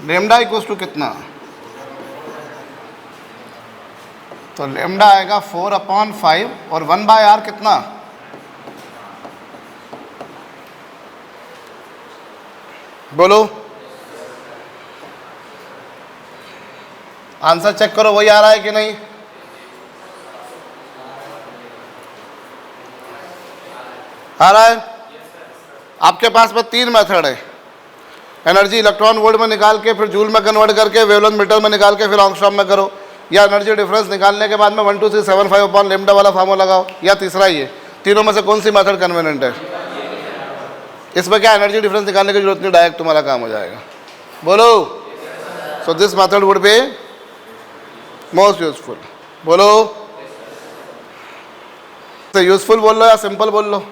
लेमडा इक्वल टू कितना, तो लेमडा आएगा 4/5, और 1/r कितना, बोलो। आंसर चेक करो, वही आ रहा है कि नहीं, आ रहा है। आपके पास में 3 मेथड है, एनर्जी इलेक्ट्रॉन वोल्ट में निकाल के, फिर जूल में कन्वर्ट करके, वेवलेंथ मीटर में निकाल के, फिर एंगस्ट्रॉम में करो, या एनर्जी डिफरेंस निकालने के बाद में 12375/λ वाला फार्मूला लगाओ, या तीसरा ही है। तीनों में से कौन सी मेथड कन्वीनियंट है, इसमें क्या एनर्जी डिफरेंस निकालने की जरूरत नहीं, डायरेक्ट तुम्हारा काम हो जाएगा, बोलो। So this method would be most useful, बोलो। तो यूजफुल बोल लो या सिंपल बोल लो,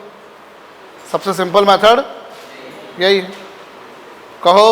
सबसे सिंपल मेथड यही है। कहो